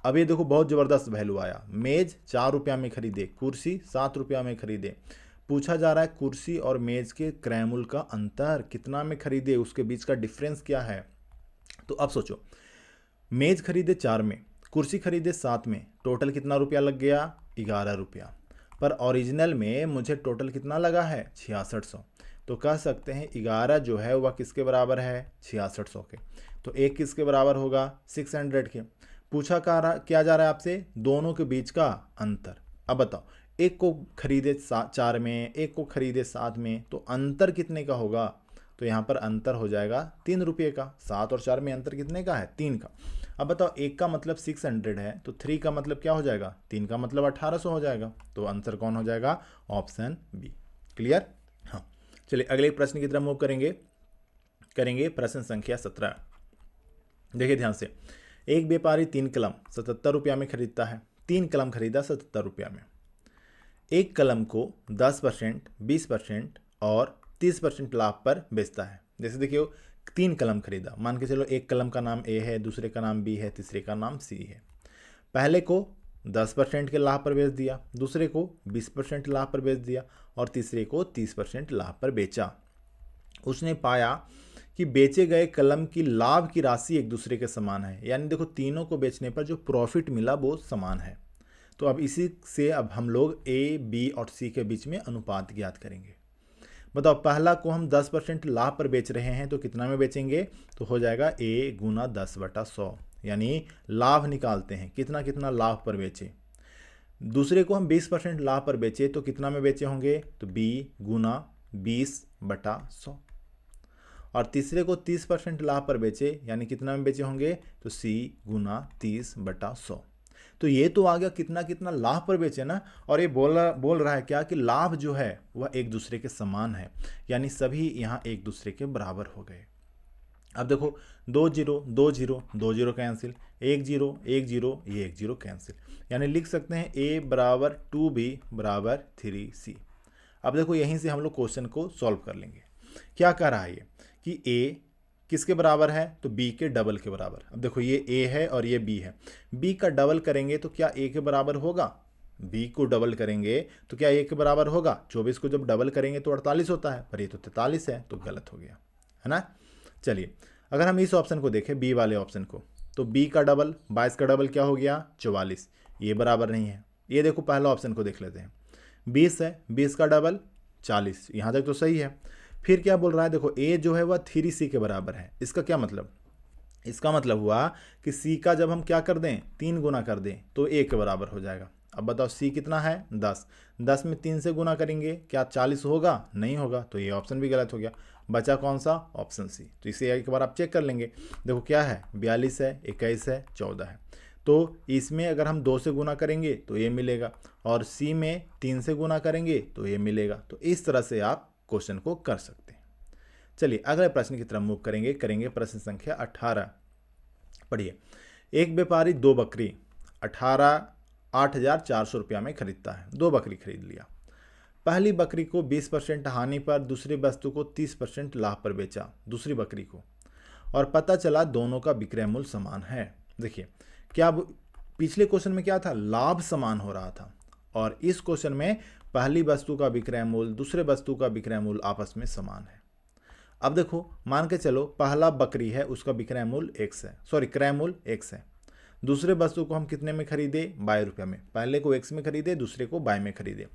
अब ये देखो बहुत ज़बरदस्त वैल्यू आया, मेज़ 4 रुपया में खरीदे, कुर्सी 7 रुपया में खरीदे। पूछा जा रहा है कुर्सी और मेज़ के क्रय मूल्य का अंतर कितना में खरीदे, उसके बीच का डिफरेंस क्या है। तो अब सोचो, मेज़ खरीदे 4 में, कुर्सी खरीदे 7 में, टोटल कितना रुपया लग गया 11 रुपया, पर ओरिजिनल में मुझे टोटल कितना लगा है 6600। तो कह सकते हैं 11 जो है वह किसके बराबर है 6600 के। तो एक किसके बराबर होगा 600 के। पूछा क्या जा रहा है आपसे, दोनों के बीच का अंतर। अब बताओ, एक को खरीदे 4 में, एक को खरीदे 7 में, तो अंतर कितने का होगा। तो यहाँ पर अंतर हो जाएगा 3 रुपये का। 7 और 4 में अंतर कितने का है 3 का। अब बताओ, एक का मतलब 600 है, तो 3 का मतलब क्या हो जाएगा, 3 का मतलब 1800 हो जाएगा। तो आंसर कौन हो जाएगा, ऑप्शन बी। क्लियर। हाँ, चलिए अगले प्रश्न की तरफ मूव करेंगे प्रश्न संख्या 17। देखिए ध्यान से, एक व्यापारी 3 कलम 77 रुपया में खरीदता है। 3 कलम खरीदा 77 रुपया में। एक कलम को 10%, 20% और 30% लाभ पर बेचता है। जैसे देखिए 3 कलम खरीदा, मान के चलो एक कलम का नाम ए है, दूसरे का नाम बी है, तीसरे का नाम सी है। पहले को 10% के लाभ पर बेच दिया, दूसरे को 20% लाभ पर बेच दिया और तीसरे को 30% लाभ पर बेचा। उसने पाया कि बेचे गए कलम की लाभ की राशि एक दूसरे के समान है, यानी देखो तीनों को बेचने पर जो प्रॉफिट मिला वो समान है। तो अब इसी से अब हम लोग ए, बी और सी के बीच में अनुपात ज्ञात करेंगे। बताओ, पहला को हम 10% लाभ पर बेच रहे हैं तो कितना में बेचेंगे, तो हो जाएगा a गुना 10/100, यानी लाभ निकालते हैं कितना कितना लाभ पर बेचे। दूसरे को हम 20% लाभ पर बेचे तो कितना में बेचे होंगे, तो b गुना 20/100। और तीसरे को 30% लाभ पर बेचे, यानी कितना में बेचे होंगे, तो c गुना 30/100। तो ये तो आ गया कितना कितना लाभ पर बेचे ना। और ये बोल रहा है क्या कि लाभ जो है वह एक दूसरे के समान है, यानी सभी यहाँ एक दूसरे के बराबर हो गए। अब देखो 2 0 2 0 2 0 कैंसिल, 1 0 1 0 ये 1 0 कैंसिल, यानी लिख सकते हैं a बराबर 2b बराबर 3c। अब देखो यहीं से हम लोग क्वेश्चन को सॉल्व कर लेंगे। क्या कह रहा है ये कि a किसके बराबर है, तो b के डबल के बराबर। अब देखो ये a है और ये b है, b का डबल करेंगे तो क्या a के बराबर होगा, b को डबल करेंगे तो क्या a के बराबर होगा। 24 को जब डबल करेंगे तो 48 होता है, पर ये तो 43 है, तो गलत हो गया है ना। चलिए अगर हम इस ऑप्शन को देखें, b वाले ऑप्शन को, तो b का डबल 22 का डबल क्या हो गया 44, ये बराबर नहीं है। ये देखो पहला ऑप्शन को देख लेते हैं, 20 है, 20 का डबल 40, यहाँ तक तो सही है। फिर क्या बोल रहा है, देखो a जो है वह 3c के बराबर है। इसका क्या मतलब, इसका मतलब हुआ कि c का जब हम क्या कर दें 3 गुना कर दें तो a के बराबर हो जाएगा। अब बताओ c कितना है 10, 10 में 3 से गुना करेंगे क्या 40 होगा, नहीं होगा, तो ये ऑप्शन भी गलत हो गया। बचा कौन सा, ऑप्शन सी। तो इसे एक बार आप चेक कर लेंगे। देखो क्या है 42 है, 21 है, 14 है, तो इसमें अगर हम 2 से गुना करेंगे तो ये मिलेगा, और c में 3 से गुना करेंगे तो ये मिलेगा। तो इस तरह से आप क्वेश्चन को कर सकते हैं। चलिए अगले प्रश्न की तरफ मूव करेंगे प्रश्न संख्या 18। पढ़िए, एक व्यापारी 2 बकरी 8,400 रुपया में खरीदता है। 2 बकरी खरीद लिया। पहली बकरी को 20% हानि पर दूसरी वस्तु को 30% लाभ पर बेचा दूसरी बकरी को, और पता चला दोनों का विक्रय मूल्य समान है। देखिए क्या पिछले क्वेश्चन में क्या था, लाभ समान हो रहा था, और इस क्वेश्चन में पहली वस्तु का विक्रय मूल्य दूसरे वस्तु का विक्रय मूल्य आपस में समान है। अब देखो मान के चलो पहला बकरी है, उसका विक्रय मूल्य x है, सॉरी क्रय मूल्य x है। दूसरे वस्तु को हम कितने में खरीदे 22 रुपये में। पहले को x में खरीदे, दूसरे को 22 में खरीदे,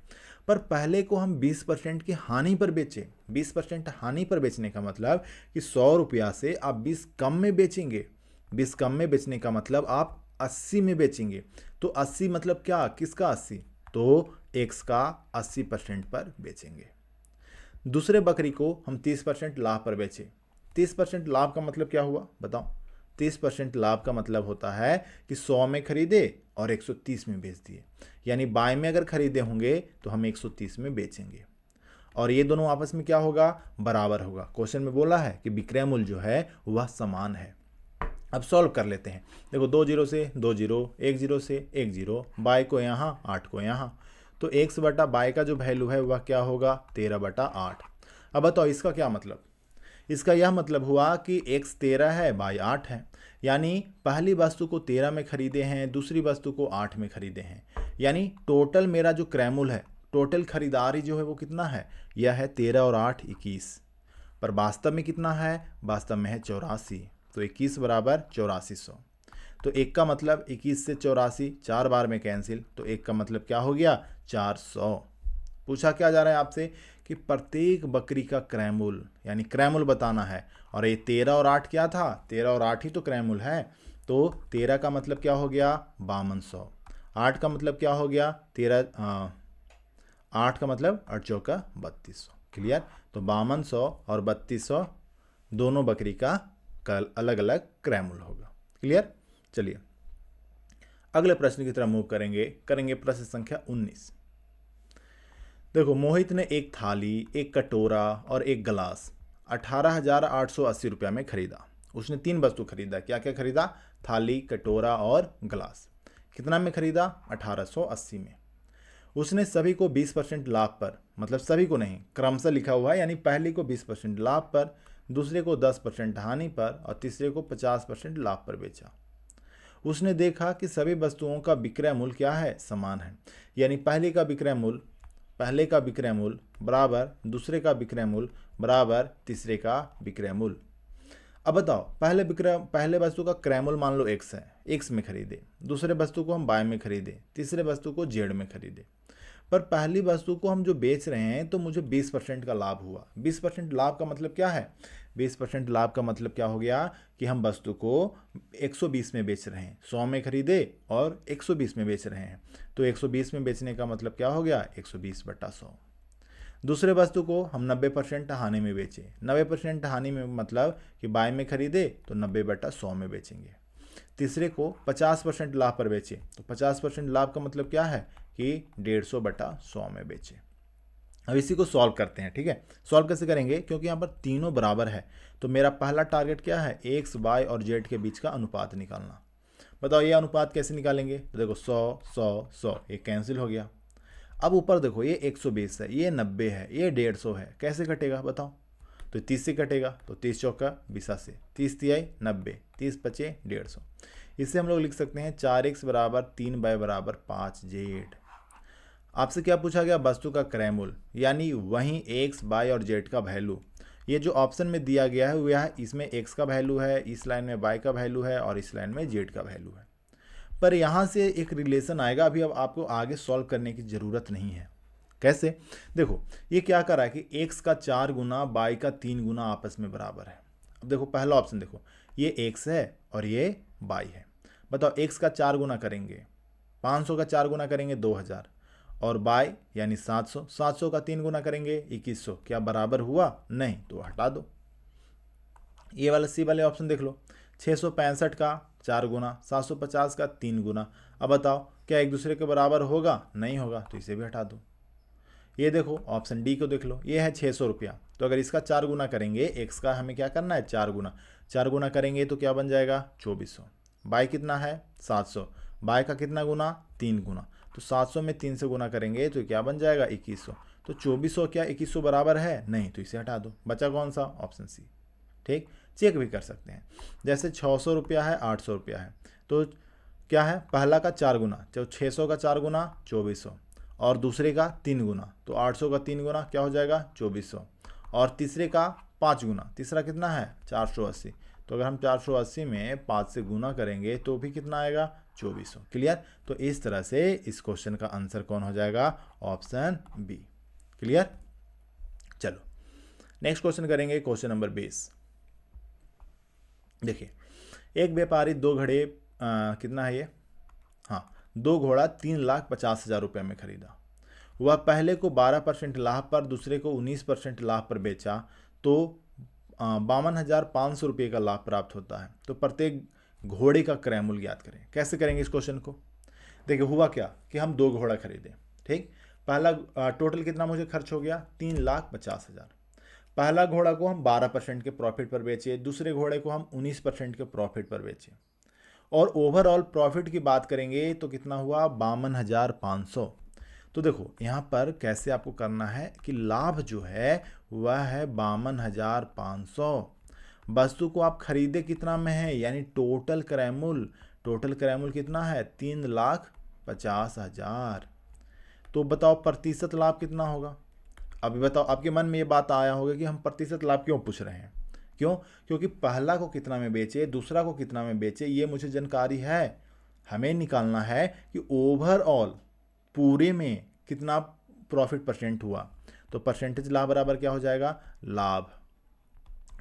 पर पहले को हम 20% की हानि पर बेचे। 20% हानि पर बेचने का मतलब कि 100 रुपया से आप 20 कम में बेचेंगे। 20 कम में बेचने का मतलब आप 80 में बेचेंगे। तो 80 मतलब क्या, किसका 80, तो x का 80% पर बेचेंगे। दूसरे बकरी को हम 30% लाभ पर बेचे। 30% लाभ का मतलब क्या हुआ बताओ, 30% लाभ का मतलब होता है कि 100 में खरीदे और 130 में बेच दिए, यानी 22 में अगर खरीदे होंगे तो हम 130 में बेचेंगे, और ये दोनों आपस में क्या होगा, बराबर होगा। क्वेश्चन में बोला है कि विक्रय मूल्य जो है वह समान है। अब सॉल्व कर लेते हैं। देखो 2 0 से 2 0, 1 0 से 1 0, 22 को यहाँ 8 को यहाँ, तो x बटा 22 का जो वैल्यू है वह क्या होगा 13/8। अब बताओ इसका क्या मतलब, इसका यह मतलब हुआ कि x 13 है, y 8 है। यानी पहली वस्तु को 13 में खरीदे हैं, दूसरी वस्तु को 8 में खरीदे हैं। यानी टोटल मेरा जो क्रयमूल है, टोटल खरीदारी जो है वो कितना है, यह है 13 और 8 21। पर वास्तव में कितना है, वास्तव में है 84। तो 21 बराबर 8400। तो एक का मतलब 21 से 84 4 बार में कैंसिल, तो एक का मतलब क्या हो गया 400। पूछा क्या जा रहा है आपसे कि प्रत्येक बकरी का क्रयमूल, यानी क्रयमूल बताना है। और ये 13 और 8 क्या था, 13 और 8 ही तो क्रयमूल है। तो 13 का मतलब क्या हो गया 5200, 8 का मतलब क्या हो गया 8 का मतलब 8 चौका 3200। क्लियर। तो 5200 और 3200 दोनों बकरी का कल अलग अलग क्रयमूल होगा। क्लियर। चलिए अगले प्रश्न की तरफ मूव करेंगे प्रश्न संख्या 19। देखो, मोहित ने एक थाली, एक कटोरा और एक गिलास 18,880 रुपया में खरीदा। उसने 3 वस्तु खरीदा। क्या क्या खरीदा, थाली, कटोरा और गिलास। कितना में खरीदा, 1880 में। उसने सभी को 20% लाभ पर, मतलब सभी को नहीं, क्रमशः लिखा हुआ है, यानी पहली को 20% लाभ पर, दूसरे को 10% हानि पर और तीसरे को 50% लाभ पर बेचा। उसने देखा कि सभी वस्तुओं का विक्रय मूल्य क्या है, समान है। यानी पहले का विक्रय मूल्य बराबर दूसरे का विक्रय मूल्य बराबर तीसरे का विक्रय मूल्य। अब बताओ, पहले वस्तु का क्रय मूल्य मान लो x है, x में खरीदे। दूसरे वस्तु को हम y में खरीदे, तीसरे वस्तु को z में खरीदे। पर पहली वस्तु को हम जो बेच रहे हैं तो मुझे 20% का लाभ हुआ। 20% लाभ का मतलब क्या है, 20% लाभ का मतलब क्या हो गया कि हम वस्तु को 120 में बेच रहे हैं, 100 में खरीदे और 120 में बेच रहे हैं। तो 120 में बेचने का मतलब क्या हो गया 120/100। दूसरे वस्तु को हम 90% हानि में बेचे। 90% हानि में मतलब कि बाय में खरीदे तो 90/100 में बेचेंगे। तीसरे को 50% लाभ पर बेचे, तो 50% लाभ का मतलब क्या है कि 150/100 में बेचे। अब इसी को सॉल्व करते हैं। ठीक है, सॉल्व कैसे करेंगे, क्योंकि यहाँ पर तीनों बराबर है। तो मेरा पहला टारगेट क्या है, x, y और z के बीच का अनुपात निकालना। बताओ ये अनुपात कैसे निकालेंगे, तो देखो 100 100 100 ये कैंसिल हो गया। अब ऊपर देखो, ये 120 है, ये 90 है, ये 150 है, कैसे कटेगा बताओ। तो 30 से कटेगा, तो 30 चौका 20 30 तिहाई 90, 30 पचे 150। इससे हम लोग लिख सकते हैं 4x बराबर 3y बराबर 5z। आपसे क्या पूछा गया, वस्तु का क्रय मूल्य, यानी वहीं x, y और z का वैल्यू। ये जो ऑप्शन में दिया गया है वह है, इसमें x का वैल्यू है, इस लाइन में y का वैल्यू है और इस लाइन में z का वैल्यू है। पर यहाँ से एक रिलेशन आएगा, अभी अब आपको आगे सॉल्व करने की ज़रूरत नहीं है। कैसे, देखो ये क्या कर रहा है कि x का 4 गुना y का 3 गुना आपस में बराबर है। अब देखो पहला ऑप्शन देखो, ये x है और ये y है। बताओ x का 4 गुना करेंगे 500 का 4 गुना करेंगे 2000 और y यानी 700, 700 का 3 गुना करेंगे 2100। क्या बराबर हुआ, नहीं, तो हटा दो। ये वाला सी वाले ऑप्शन देख लो, 665 का 4 गुना, 750 का 3 गुना। अब बताओ क्या एक दूसरे के बराबर होगा, नहीं होगा, तो इसे भी हटा दो। ये देखो ऑप्शन डी को देख लो, ये है 600 रुपया। तो अगर इसका 4 गुना करेंगे, एक्स का हमें क्या करना है 4 गुना, 4 गुना करेंगे तो क्या बन जाएगा 2400। बाय कितना है 700, बाय का कितना गुना 3 गुना, तो 700 में 3 से गुना करेंगे तो क्या बन जाएगा 2100। तो 2400 क्या 2100 बराबर है, नहीं, तो इसे हटा दो। बचा कौन सा, ऑप्शन सी। ठीक, चेक भी कर सकते हैं। जैसे 600 रुपया है, 800 रुपया है, तो क्या है पहला का 4 गुना, तो 600 का 4 गुना 2400 और दूसरे का 3 गुना, तो 800 का 3 गुना क्या हो जाएगा 2400 और तीसरे का 5 गुना, तीसरा कितना है 480। तो अगर हम 480 में 5 से गुना करेंगे तो भी कितना आएगा 2400। क्लियर। तो इस तरह से इस क्वेश्चन का आंसर कौन हो जाएगा, ऑप्शन बी। क्लियर। चलो नेक्स्ट क्वेश्चन करेंगे, क्वेश्चन नंबर 20। देखिए, एक व्यापारी 2 घड़े कितना है ये, हाँ 2 घोड़ा 3,50,000 रुपये में खरीदा। वह पहले को 12% लाभ पर, दूसरे को 19% लाभ पर बेचा, तो 52,500 रुपये का लाभ प्राप्त होता है। तो प्रत्येक घोड़े का क्रय मूल्य ज्ञात करें। कैसे करेंगे इस क्वेश्चन को, देखिए हुआ क्या कि हम 2 घोड़ा खरीदे। ठीक, पहला टोटल कितना मुझे खर्च हो गया 3,50,000। पहला घोड़ा को हम 12% के प्रॉफिट पर बेचे, दूसरे घोड़े को हम 19% के प्रॉफिट पर बेचे और ओवरऑल प्रॉफिट की बात करेंगे तो कितना हुआ 52,500। तो देखो यहाँ पर कैसे आपको करना है कि लाभ जो है वह है 52,500। वस्तु को आप खरीदे कितना में है, यानी टोटल क्रय मूल्य कितना है, 3,50,000। तो बताओ प्रतिशत लाभ कितना होगा। अभी बताओ, आपके मन में ये बात आया होगा कि हम प्रतिशत लाभ क्यों पूछ रहे हैं। क्यों? क्योंकि पहला को कितना में बेचे, दूसरा को कितना में बेचे, ये मुझे जानकारी है। हमें निकालना है कि ओवरऑल पूरे में कितना प्रॉफिट परसेंट हुआ। तो परसेंटेज लाभ बराबर क्या हो जाएगा, लाभ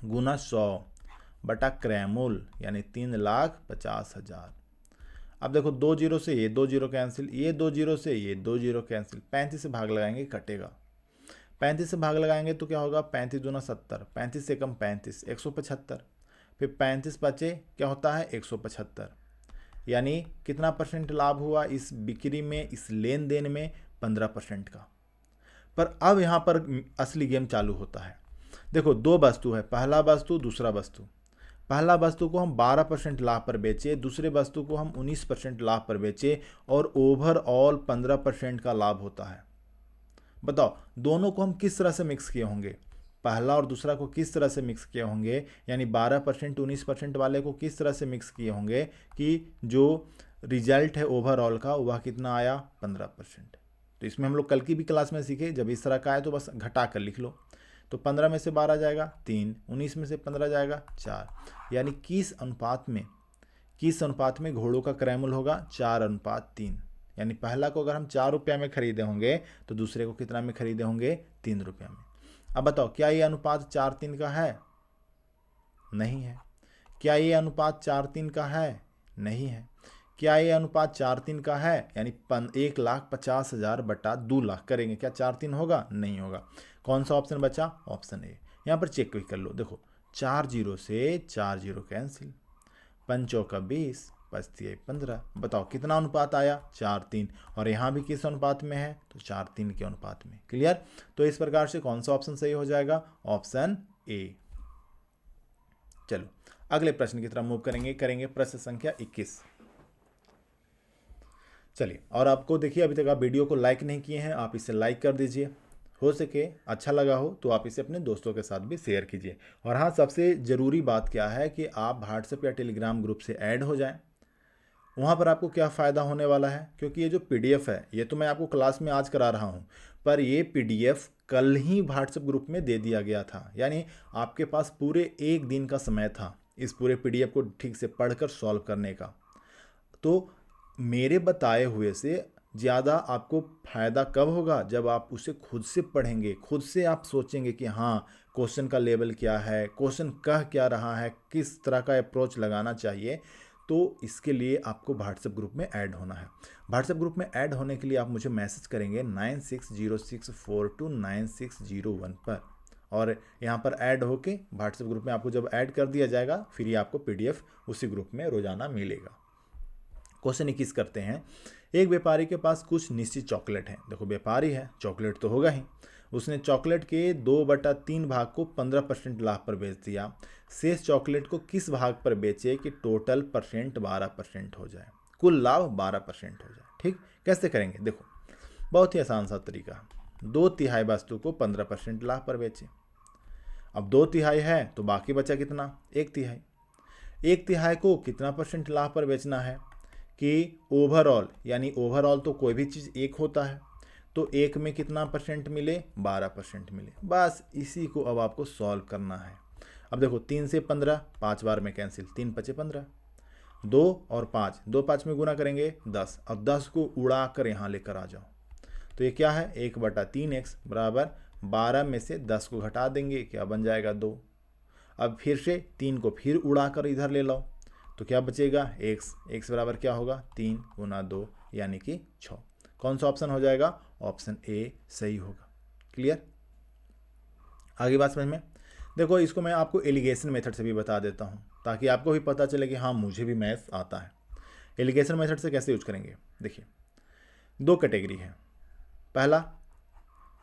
गुना 100 बटा क्रय मूल्य, यानी 3,50,000। अब देखो 2 जीरो से ये 2 जीरो कैंसिल, ये 2 जीरो से ये 2 जीरो कैंसिल, 35 से भाग लगाएंगे कटेगा। 35 से भाग लगाएंगे तो क्या होगा, 35 दूना 70, 35 से कम 35, 175। फिर 35 बचे क्या होता है, 175। यानी कितना परसेंट लाभ हुआ इस बिक्री में, इस लेन देन में, 15% का। पर अब यहाँ पर असली गेम चालू होता है। देखो 2 वस्तु है, पहला वस्तु दूसरा वस्तु। पहला वस्तु को हम 12% लाभ पर बेचे, दूसरे वस्तु को हम 19% लाभ पर बेचे और ओवरऑल 15% का लाभ होता है। बताओ दोनों को हम किस तरह से मिक्स किए होंगे, पहला और दूसरा को किस तरह से मिक्स किए होंगे, यानी 12% 19% वाले को किस तरह से मिक्स किए होंगे कि जो रिजल्ट है ओवरऑल का वह कितना आया, 15%। तो इसमें हम लोग कल की भी क्लास में सीखे, जब इस तरह का है तो बस घटा कर लिख लो। तो 15 में से 12 जाएगा 3, 19 में से 15 जाएगा 4, यानी किस अनुपात में घोड़ों का क्रय मूल्य होगा, 4:3। यानी पहला को अगर हम 4 रुपये में खरीदे होंगे तो दूसरे को कितना में खरीदे होंगे, 3 रुपये में। अब बताओ क्या ये अनुपात 4:3 का है, नहीं है। क्या ये अनुपात 4:3 का है, नहीं है। क्या ये अनुपात 4:3 का है, यानी 1,50,000 बटा 2 लाख करेंगे, क्या 4:3 होगा, नहीं होगा। कौन सा ऑप्शन बचा, ऑप्शन ए। यहाँ पर चेक भी कर लो, देखो 4 जीरो से 4 जीरो कैंसिल, 5 का 20, 5 15। बताओ कितना अनुपात आया, 4:3। और यहाँ भी किस अनुपात में है, तो 4:3 के अनुपात में। क्लियर। तो इस प्रकार से कौन सा ऑप्शन सही हो जाएगा, ऑप्शन ए। चलो अगले प्रश्न की तरफ मूव करेंगे प्रश्न संख्या 21। चलिए, और आपको देखिए अभी तक आप वीडियो को लाइक नहीं किए हैं, आप इसे लाइक कर दीजिए। हो सके अच्छा लगा हो तो आप इसे अपने दोस्तों के साथ भी शेयर कीजिए। और हाँ, सबसे ज़रूरी बात क्या है कि आप व्हाट्सएप या टेलीग्राम ग्रुप से ऐड हो जाएं। वहाँ पर आपको क्या फ़ायदा होने वाला है, क्योंकि ये जो PDF है ये तो मैं आपको क्लास में आज करा रहा हूँ, पर ये PDF कल ही व्हाट्सएप ग्रुप में दे दिया गया था। यानी आपके पास पूरे 1 दिन का समय था इस पूरे PDF को ठीक से पढ़कर सॉल्व करने का। तो मेरे बताए हुए से ज़्यादा आपको फ़ायदा कब होगा, जब आप उसे खुद से पढ़ेंगे, खुद से आप सोचेंगे कि हाँ क्वेश्चन का लेवल क्या है, क्वेश्चन कह क्या रहा है, किस तरह का अप्रोच लगाना चाहिए। तो इसके लिए आपको व्हाट्सएप ग्रुप में ऐड होना है। व्हाट्सएप ग्रुप में ऐड होने के लिए आप मुझे मैसेज करेंगे 9606429601 पर, और यहाँ पर ऐड होके व्हाट्सएप ग्रुप में आपको जब ऐड कर दिया जाएगा फिर ही आपको PDF उसी ग्रुप में रोज़ाना मिलेगा। क्वेश्चन 21 करते हैं। एक व्यापारी के पास कुछ निश्चित चॉकलेट हैं। देखो व्यापारी है, चॉकलेट तो होगा ही। उसने चॉकलेट के 2/3 भाग को 15% लाभ पर बेच दिया। शेष चॉकलेट को किस भाग पर बेचे कि टोटल परसेंट 12% हो जाए, कुल लाभ 12% हो जाए। ठीक, कैसे करेंगे, देखो बहुत ही आसान सा तरीका। 2/3 वस्तु को 15% लाभ पर बेचे। अब 2/3 है तो बाकी बचा कितना, 1/3। 1/3 को कितना परसेंट लाभ पर बेचना है कि ओवरऑल, यानी ओवरऑल तो कोई भी चीज़ 1 होता है, तो 1 में कितना परसेंट मिले, 12% मिले। बस इसी को अब आपको सॉल्व करना है। अब देखो 3 से 15, 5 बार में कैंसिल, 3 × 5 = 15, 2 और 5, 2 5 में गुना करेंगे 10, और 10 को उड़ा कर यहाँ लेकर आ जाओ। तो ये क्या है, 1/3x बराबर 12 में से 10 को घटा देंगे, क्या बन जाएगा 2। अब फिर से 3 को फिर उड़ा कर इधर ले लो, तो क्या बचेगा, x बराबर क्या होगा, 3 × 2 यानी कि 6। कौन सा ऑप्शन हो जाएगा, ऑप्शन ए सही होगा। क्लियर, आगे बात समझ में। देखो इसको मैं आपको एलिगेशन मेथड से भी बता देता हूँ ताकि आपको भी पता चले कि हाँ मुझे भी मैथ्स आता है। एलिगेशन मेथड से कैसे यूज करेंगे, देखिए 2 कैटेगरी है। पहला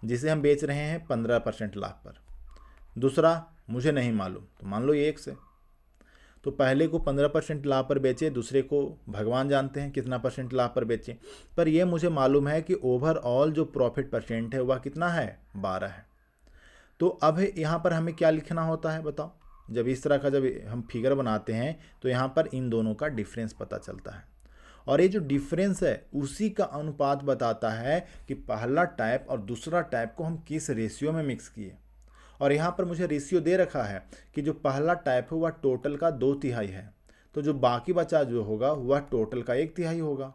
जिसे हम बेच रहे हैं 15% लाभ पर, दूसरा मुझे नहीं मालूम, तो मान लो ये 1 से। तो पहले को 15% लाभ पर बेचे, दूसरे को भगवान जानते हैं कितना परसेंट लाभ पर बेचे। पर ये मुझे मालूम है कि ओवरऑल जो प्रॉफिट परसेंट है वह कितना है, 12 है। तो अब यहाँ पर हमें क्या लिखना होता है बताओ, जब इस तरह का जब हम फिगर बनाते हैं तो यहाँ पर इन दोनों का डिफरेंस पता चलता है, और ये जो डिफरेंस है उसी का अनुपात बताता है कि पहला टाइप और दूसरा टाइप को हम किस रेशियो में मिक्स किए। और यहाँ पर मुझे रेशियो दे रखा है कि जो पहला टाइप है वह टोटल का 2/3 है, तो जो बाकी बचा जो होगा वह टोटल का 1/3 होगा।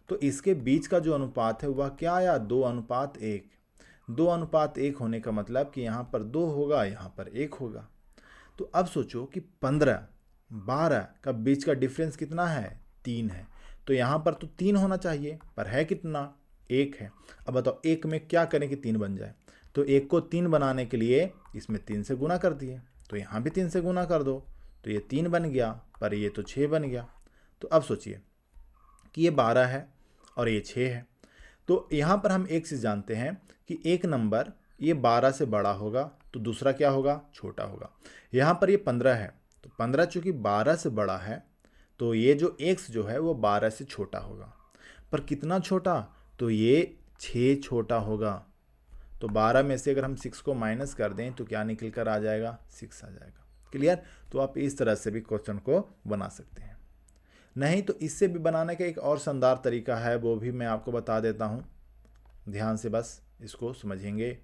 तो इसके बीच का जो अनुपात है वह क्या आया, 2:1। 2:1 होने का मतलब कि यहाँ पर 2 होगा, यहाँ पर 1 होगा। तो अब सोचो कि 15-12 का बीच का डिफरेंस कितना है, 3 है। तो यहाँ पर तो 3 होना चाहिए, पर है कितना, 1 है। अब बताओ 1 में क्या करें कि 3 बन जाए, तो 1 को 3 बनाने के लिए इसमें 3 से गुना कर दिए, तो यहाँ भी 3 से गुना कर दो, तो ये 3 बन गया, पर ये तो 6 बन गया। तो अब सोचिए कि ये 12 है और ये 6 है। तो यहाँ पर हम एक चीज़ जानते हैं कि एक नंबर ये 12 से बड़ा होगा तो दूसरा क्या होगा, छोटा होगा। यहाँ पर ये 15 है, तो 15 चूँकि 12 से बड़ा है तो ये जो x जो है वो 12 से छोटा होगा। पर कितना छोटा, तो ये 6 छोटा होगा। तो 12 में से अगर हम 6 को माइनस कर दें तो क्या निकल कर आ जाएगा, 6 आ जाएगा। क्लियर। तो आप इस तरह से भी क्वेश्चन को बना सकते हैं। नहीं तो इससे भी बनाने का एक और शानदार तरीका है, वो भी मैं आपको बता देता हूँ, ध्यान से बस इसको समझेंगे।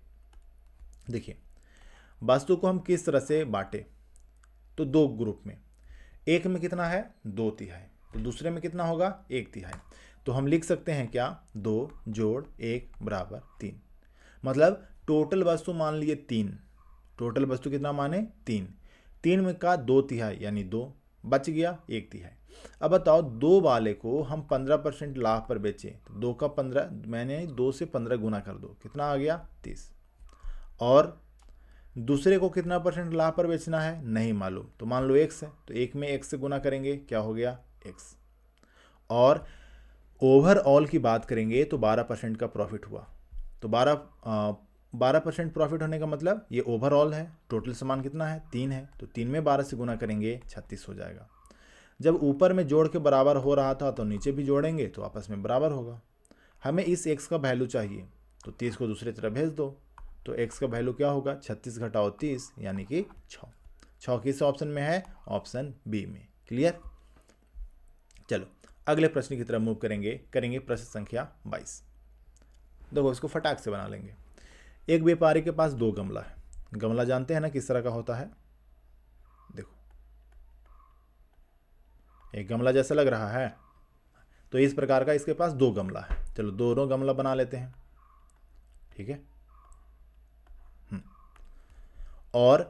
देखिए वस्तु को हम किस तरह से बांटे, तो 2 ग्रुप में, एक में कितना है 2/3, तो दूसरे में कितना होगा 1/3। तो हम लिख सकते हैं क्या, 2 जोड़ 1 बराबर 3। मतलब टोटल वस्तु मान लिए 3, टोटल वस्तु कितना माने 3, 3 में का 2/3 यानी 2 बच गया 1/3। अब बताओ 2 वाले को हम 15% लाभ पर बेचें, तो 2 का 15 मैंने 2 से 15 गुना कर दो, कितना आ गया 30। और दूसरे को कितना % लाभ पर बेचना है नहीं मालूम, तो मान लो x है, तो 1 में x से गुना करेंगे, क्या हो गया x। और ओवरऑल की बात करेंगे तो 12% का प्रॉफिट हुआ, तो 12% प्रॉफिट होने का मतलब ये ओवरऑल है। टोटल सामान कितना है 3 है, तो 3 में 12 से गुना करेंगे 36 हो जाएगा। जब ऊपर में जोड़ के बराबर हो रहा था तो नीचे भी जोड़ेंगे तो आपस में बराबर होगा। हमें इस x का वैल्यू चाहिए, तो 30 को दूसरी तरफ भेज दो, तो x का वैल्यू क्या होगा, 36 घटाओ 30 यानी कि 6। 6 किस ऑप्शन में है, ऑप्शन बी में। क्लियर। चलो अगले प्रश्न की तरफ मूव करेंगे प्रश्न संख्या 22। देखो इसको फटाक से बना लेंगे। एक व्यापारी के पास 2 गमला है, गमला जानते हैं ना किस तरह का होता है, देखो एक गमला जैसा लग रहा है, तो इस प्रकार का इसके पास 2 गमला है। चलो दोनों गमला बना लेते हैं, ठीक है। और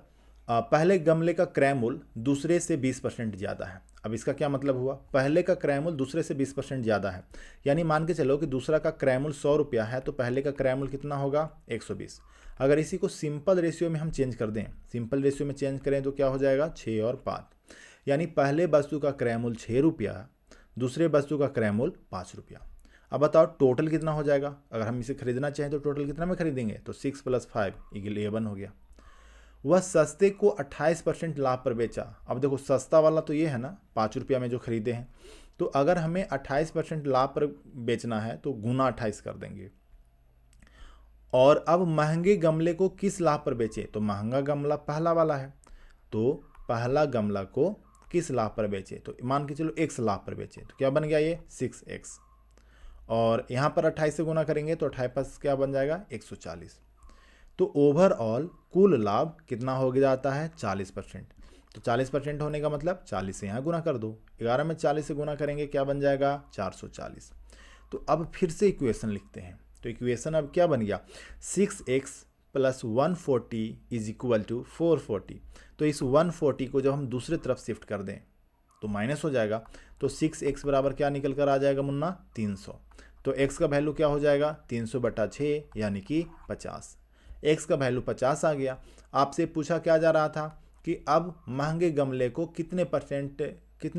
पहले गमले का क्रय मूल्य दूसरे से 20% ज़्यादा है। अब इसका क्या मतलब हुआ, पहले का क्रय मूल्य दूसरे से 20% ज़्यादा है, यानी मान के चलो कि दूसरा का क्रय मूल्य 100 रुपया है, तो पहले का क्रय मूल्य कितना होगा 120। अगर इसी को सिंपल रेशियो में हम चेंज कर दें, सिंपल रेशियो में चेंज करें तो क्या हो जाएगा 6 और 5, यानी पहले वस्तु का क्रय मूल्य 6 रुपया, दूसरे वस्तु का क्रय मूल्य 5 रुपया। अब बताओ टोटल कितना हो जाएगा, अगर हम इसे खरीदना चाहें तो टोटल कितना में खरीदेंगे, तो 6 + 5 = 11 हो गया। वह सस्ते को 28% लाभ पर बेचा। अब देखो सस्ता वाला तो ये है ना 5 रुपया में जो खरीदे हैं, तो अगर हमें 28% लाभ पर बेचना है तो गुना 28 कर देंगे। और अब महंगे गमले को किस लाभ पर बेचे, तो महंगा गमला पहला वाला है, तो पहला गमला को किस लाभ पर बेचे, तो मान के चलो x लाभ पर बेचे, तो क्या बन गया ये 6x। और यहाँ पर 28 से गुना करेंगे तो 28 क्या बन जाएगा 140। तो ओवरऑल कुल लाभ कितना हो जाता है 40%। तो 40% होने का मतलब 40 से यहाँ गुना कर दो, 11 में 40 से गुना करेंगे क्या बन जाएगा 440। तो अब फिर से इक्वेशन लिखते हैं, तो इक्वेशन अब क्या बन गया 6x + 140 = 440। तो इस 140 को जब हम दूसरी तरफ शिफ्ट कर दें तो माइनस हो जाएगा, तो 6x बराबर क्या निकल कर आ जाएगा मुन्ना 300। तो x का वैल्यू क्या हो जाएगा 300/6 यानी कि 50। x का वैल्यू 50 आ गया। आपसे पूछा क्या जा रहा था कि अब महंगे गमले को कितने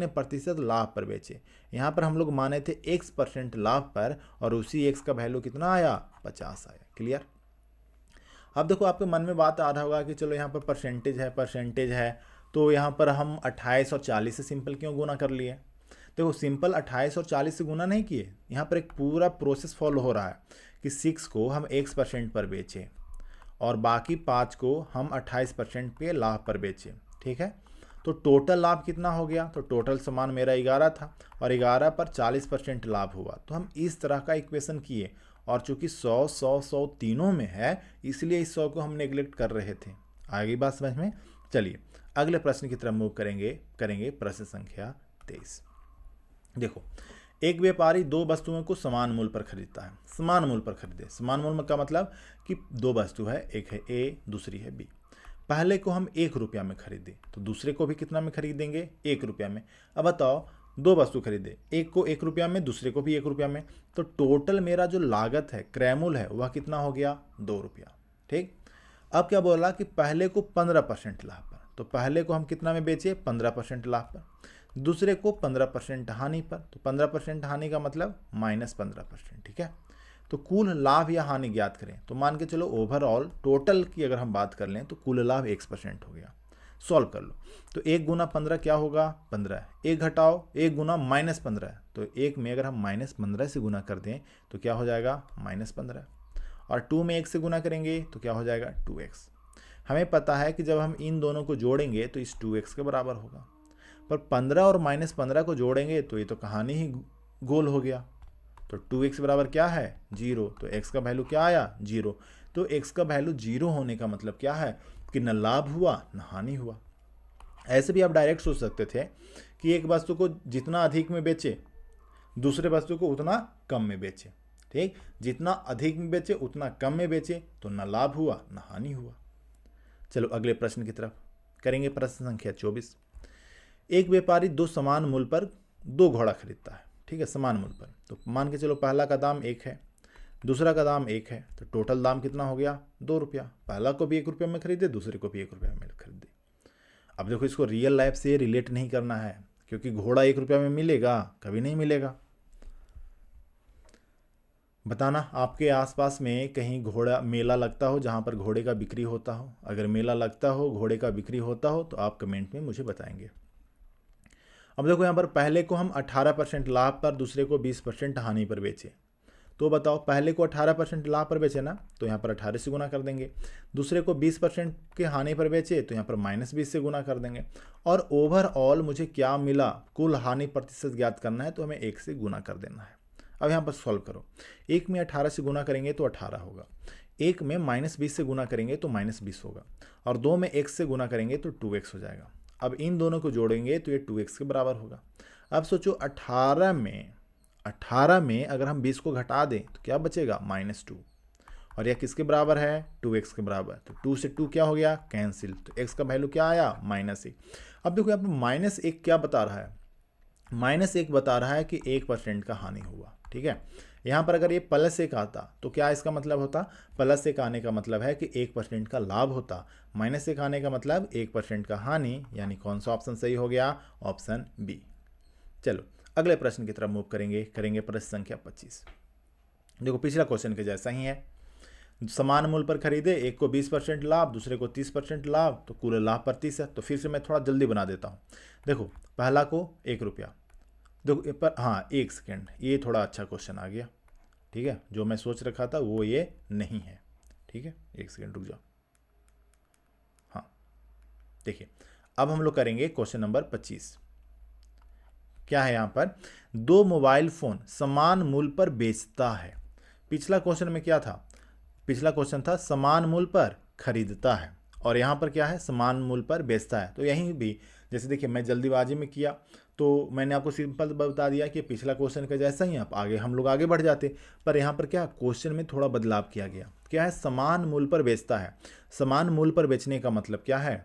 प्रतिशत लाभ पर बेचे। यहाँ पर हम लोग माने थे x% लाभ पर, और उसी x का वैल्यू कितना आया 50 आया। क्लियर। अब देखो आपके मन में बात आ रहा होगा कि चलो यहाँ पर परसेंटेज है, तो यहाँ पर हम 28 और 40 से सिंपल क्यों गुना कर लिए। देखो सिंपल 28 और 40 से गुना नहीं किए, यहाँ पर एक पूरा प्रोसेस फॉलो हो रहा है कि 6 को हम x% पर बेचें और बाकी 5 को हम 28% पे लाभ पर बेचे। ठीक है, तो टोटल लाभ कितना हो गया? तो टोटल सामान मेरा 11 था और 11 पर 40% लाभ हुआ। तो हम इस तरह का इक्वेशन किए और चूंकि 100 100 100 तीनों में है, इसलिए इस 100 को हम नेग्लेक्ट कर रहे थे। आगे बात समझ में? चलिए अगले प्रश्न की तरफ मूव करेंगे प्रश्न संख्या 23। देखो, एक व्यापारी दो वस्तुओं को समान मूल्य पर खरीदता है। समान मूल्य पर खरीदे, समान मूल्य का मतलब कि दो वस्तु है, एक है ए, दूसरी है बी। पहले को हम 1 रुपया में खरीदे तो दूसरे को भी कितना में खरीदेंगे? 1 रुपया में। अब बताओ, दो वस्तु खरीदे, एक को 1 रुपया में, दूसरे को भी 1 रुपया में, तो टोटल मेरा जो लागत है, क्रयमूल्य है, वह कितना हो गया? 2 रुपया। ठीक, अब क्या बोला कि पहले को 15% लाभ पर, तो पहले को हम कितना में बेचे? 15% लाभ पर। दूसरे को 15% हानि पर, तो 15% हानि का मतलब -15%। ठीक है, तो कुल लाभ या हानि ज्ञात करें। तो मान के चलो ओवरऑल टोटल की अगर हम बात कर लें तो कुल लाभ X% हो गया। सॉल्व कर लो, तो 1 गुना 15 क्या होगा? 15। 1 घटाओ, 1 गुना -15, तो 1 में अगर हम -15 से गुना कर दें तो क्या हो जाएगा? -15। और 2 में 1 से गुना करेंगे तो क्या हो जाएगा? 2x। हमें पता है कि जब हम इन दोनों को जोड़ेंगे तो इस 2x के बराबर होगा, पर 15 और -15 को जोड़ेंगे तो ये तो कहानी ही गोल हो गया। तो 2x बराबर क्या है? 0। तो x का वैल्यू क्या आया? 0। तो x का वैल्यू 0 होने का मतलब क्या है? कि न लाभ हुआ न हानि हुआ। ऐसे भी आप डायरेक्ट सोच सकते थे कि एक वस्तु को जितना अधिक में बेचे, दूसरे वस्तु को उतना कम में बेचे। ठीक, जितना अधिक में बेचे उतना कम में बेचे, तो न लाभ हुआ न हानि हुआ। चलो अगले प्रश्न की तरफ करेंगे, प्रश्न संख्या 24। एक व्यापारी दो समान मूल्य पर 2 घोड़ा खरीदता है। ठीक है, समान मूल्य पर। तो मान के चलो पहला का दाम 1 है, दूसरा का दाम 1 है, तो टोटल दाम कितना हो गया? 2 रुपया। पहला को भी 1 रुपया में खरीदे, दूसरे को भी 1 रुपया में खरीदे। अब देखो, इसको रियल लाइफ से रिलेट नहीं करना है, क्योंकि घोड़ा 1 रुपया में मिलेगा? कभी नहीं मिलेगा। बताना आपके आसपास में कहीं घोड़ा मेला लगता हो जहाँ पर घोड़े का बिक्री होता हो। अगर मेला लगता हो, घोड़े का बिक्री होता हो, तो आप कमेंट में मुझे बताएंगे। अब देखो, यहाँ पर पहले को हम 18% लाभ पर, दूसरे को 20% हानि पर बेचे। तो बताओ, पहले को 18% लाभ पर बेचे ना, तो यहाँ पर 18 से गुना कर देंगे। दूसरे को 20% के हानि पर बेचे तो यहाँ पर -20 से गुना कर देंगे। और ओवरऑल मुझे क्या मिला? कुल हानि प्रतिशत ज्ञात करना है, तो हमें 1 से गुना कर देना है। अब यहाँ पर सॉल्व करो। 1 में 18 से गुना करेंगे तो 18 होगा, 1 में -20 से गुना करेंगे तो -20 होगा, और 2 में 1 से गुना करेंगे तो 2x हो जाएगा। अब इन दोनों को जोड़ेंगे तो ये 2x के बराबर होगा। अब सोचो, 18 में अगर हम 20 को घटा दें तो क्या बचेगा? -2। और यह किसके बराबर है? 2x के बराबर। तो 2 से 2 क्या हो गया? कैंसिल। तो x का वैल्यू क्या आया? -1। अब देखो यहाँ पर -1 क्या बता रहा है? -1 बता रहा है कि 1% का हानि हुआ। ठीक है, यहाँ पर अगर ये +1 आता तो क्या इसका मतलब होता? +1 आने का मतलब है कि 1% का लाभ होता, -1 आने का मतलब 1% का हानि। यानी कौन सा ऑप्शन सही हो गया? Option B. चलो अगले प्रश्न की तरफ मूव करेंगे प्रश्न संख्या 25। देखो, पिछला क्वेश्चन के जैसा ही है। समान मूल्य पर खरीदे, एक को 20% लाभ, दूसरे को 30% लाभ, तो कुल लाभ 30 है। तो फिर से मैं थोड़ा जल्दी बना देता हूँ। देखो, पहला को 1 रुपया, देखो पर हाँ 1 सेकेंड, ये थोड़ा अच्छा क्वेश्चन आ गया। ठीक है, जो मैं सोच रखा था वो ये नहीं है। ठीक है, 1 सेकेंड रुक जाओ। हाँ देखिए, अब हम लोग करेंगे क्वेश्चन नंबर 25। क्या है यहाँ पर? 2 मोबाइल फोन समान मूल्य पर बेचता है। पिछला क्वेश्चन में क्या था? पिछला क्वेश्चन था समान मूल्य पर खरीदता है, और यहाँ पर क्या है? समान मूल्य पर बेचता है। तो यहीं भी जैसे देखिए, मैं जल्दीबाजी में किया तो मैंने आपको सिंपल बता दिया कि पिछला क्वेश्चन का जैसा ही आप हम लोग आगे बढ़ जाते, पर यहाँ पर क्या क्वेश्चन में थोड़ा बदलाव किया गया। क्या है? समान मूल्य पर बेचता है। समान मूल्य पर बेचने का मतलब क्या है?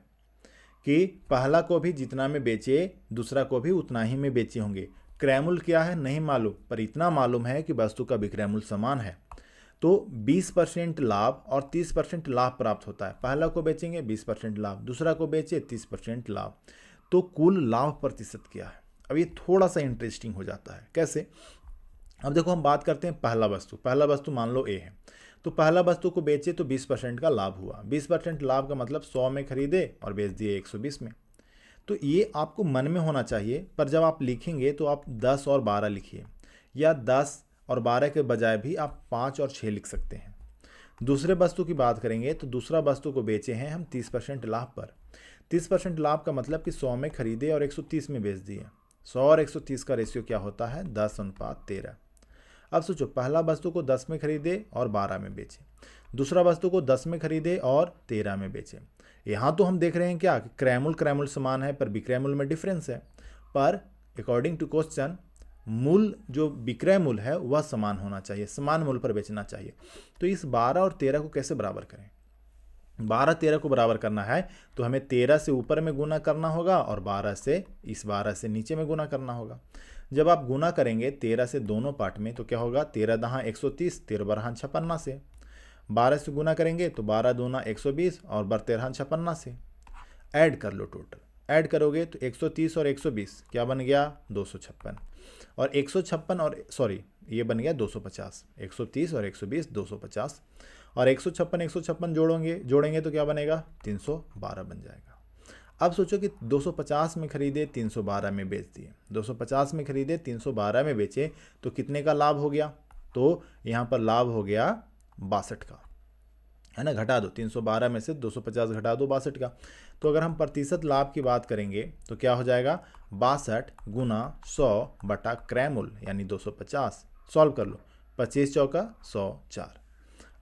कि पहला को भी जितना में बेचे, दूसरा को भी उतना ही में बेचे होंगे। क्रयमूल्य क्या है नहीं मालूम, पर इतना मालूम है कि वस्तु का विक्रय मूल्य समान है। तो 20% लाभ और 30% लाभ प्राप्त होता है। पहला को बेचेंगे 20% लाभ, दूसरा को बेचे 30% लाभ, तो कुल लाभ प्रतिशत क्या है? अब ये थोड़ा सा इंटरेस्टिंग हो जाता है। कैसे? अब देखो, हम बात करते हैं पहला वस्तु मान लो ए है, तो पहला वस्तु को बेचे तो 20% का लाभ हुआ। 20% लाभ का मतलब 100 में खरीदे और बेच दिए 120 में। तो ये आपको मन में होना चाहिए, पर जब आप लिखेंगे तो आप 10 और 12 लिखिए, या 10 और 12 के बजाय भी आप 5 और 6 लिख सकते हैं। दूसरे वस्तु की बात करेंगे तो दूसरा वस्तु को बेचे हैं हम 30% लाभ पर। 30% लाभ का मतलब कि 100 में खरीदे और 130 में बेच दिए। 100 और 130 का रेशियो क्या होता है? 10:13। अब सोचो, पहला वस्तु को 10 में खरीदे और 12 में बेचे, दूसरा वस्तु को 10 में खरीदे और 13 में बेचे। यहाँ तो हम देख रहे हैं क्या कि क्रैमुल क्रैमुल समान है पर विक्रयमूल्य में डिफरेंस है, पर अकॉर्डिंग टू क्वेश्चन मूल जो विक्रय मूल्य है वह समान होना चाहिए, समान मूल्य पर बेचना चाहिए। तो इस 12 और 13 को कैसे बराबर करें? 12-13 को बराबर करना है तो हमें 13 से ऊपर में गुना करना होगा और 12 से नीचे में गुना करना होगा। जब आप गुना करेंगे 13 से दोनों पार्ट में तो क्या होगा? 13 दहा 130, 13 बरहा 56 से। 12 से गुना करेंगे तो 12 दूना 120 और 13 56 से। ऐड कर लो, टोटल ऐड करोगे तो 130 और 120 क्या बन गया? 256। और 156 और सॉरी ये बन गया 250। 130 और 120 250 और 156 जोड़ेंगे तो क्या बनेगा? 312 बन जाएगा। अब सोचो कि 250 में खरीदे 312 में बेच दिए, 250 में खरीदे 312 में बेचे तो कितने का लाभ हो गया? तो यहाँ पर लाभ हो गया 62 का, है ना। घटा दो 312 में से 250 घटा दो 62 का। तो अगर हम प्रतिशत लाभ की बात करेंगे तो क्या हो जाएगा? 62 गुना 100 बटा क्रय मूल्य यानी 250। सॉल्व कर लो, 25 चौका 100 4।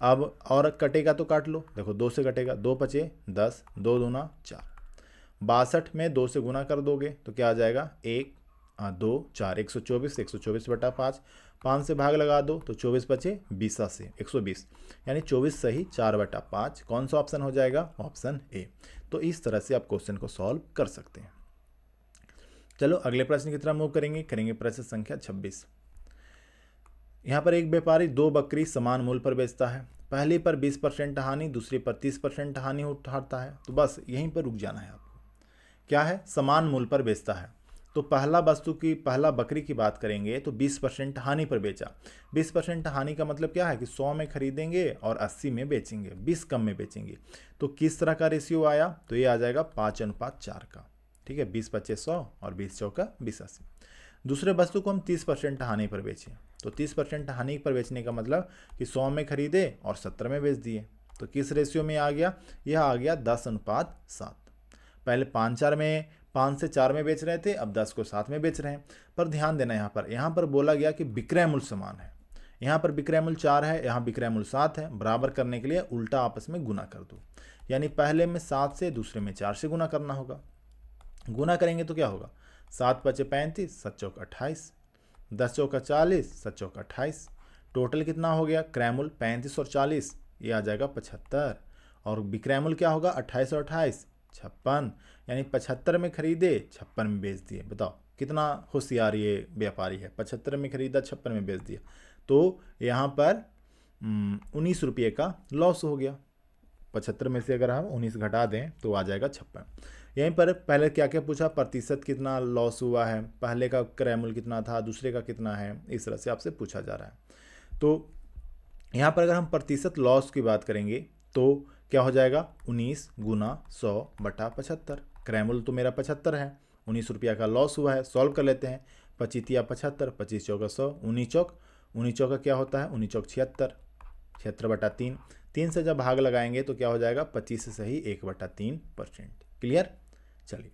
अब और कटेगा तो काट लो, देखो 2 से कटेगा, 2 पचे 10, 2 दूना 4। 62 में 2 से गुना कर दोगे तो क्या आ जाएगा? 1 2 4 124, 124 बटा 5, 5 से भाग लगा दो तो 24 बचे 20 से 120 यानी 24 सही 4/5। कौन सा ऑप्शन हो जाएगा? Option A. तो इस तरह से आप क्वेश्चन को सॉल्व कर सकते हैं। चलो अगले प्रश्न की तरफ मूव करेंगे प्रश्न संख्या 26। यहाँ पर एक व्यापारी 2 बकरी समान मूल्य पर बेचता है। पहली पर 20% हानि, दूसरी पर 30% हानि उठाता है। तो बस यहीं पर रुक जाना है आपको। क्या है? समान मूल्य पर बेचता है। तो पहला बकरी की बात करेंगे तो 20% हानि पर बेचा। 20% हानि का मतलब क्या है कि 100 में खरीदेंगे और 80 में बेचेंगे, 20 कम में बेचेंगे। तो किस तरह का रेशियो आया? तो ये आ जाएगा 5:4 का। ठीक है, 20 पच्चे 100 और 20 चौका 20 80। दूसरे वस्तु को हम 30% हानि पर बेचें तो 30% हानि पर बेचने का मतलब कि 100 में खरीदे और 70 में बेच दिए। तो किस रेशियो में आ गया? यह आ गया 10:7। पहले 5 से 4 में बेच रहे थे, अब 10 को 7 में बेच रहे हैं। पर ध्यान देना, यहाँ पर बोला गया कि विक्रय मूल्य समान है। यहाँ पर विक्रय मूल्य 4 है, यहाँ विक्रय मूल्य 7 है। बराबर करने के लिए उल्टा आपस में गुना कर दो, यानी पहले में 7 से दूसरे में 4 से गुना करना होगा। गुना करेंगे तो क्या होगा? 7 पचे 35, 7 चौक 28, 10 चौका 40, 7 चौक 28। टोटल कितना हो गया? क्रय मूल्य 35 और 40, ये आ जाएगा 75। और विक्रय मूल्य क्या होगा? 28 और 28 56, यानी 75 में खरीदे 56 में बेच दिए। बताओ कितना होशियार ये व्यापारी है, 75 में खरीदा 56 में बेच दिया। तो यहाँ पर 19 रुपये का लॉस हो गया। 75 में से अगर हम 19 घटा दें तो आ जाएगा 56। यहीं पर पहले क्या क्या पूछा? प्रतिशत कितना लॉस हुआ है, पहले का क्रय मूल्य कितना था, दूसरे का कितना है, इस तरह से आपसे पूछा जा रहा है। तो यहाँ पर अगर हम प्रतिशत लॉस की बात करेंगे तो क्या हो जाएगा? 19 गुना 100 बटा 75। क्रय मूल्य तो मेरा 75 है, 19 रुपया का लॉस हुआ है। सॉल्व कर लेते हैं। 25 75, 25 चौका 100, 19 चौका क्या होता है? 19 चौक 76, 76 बटा 3। 3 से जब भाग लगाएंगे तो क्या हो जाएगा? 25 से सही 1/3%। क्लियर? चलिए,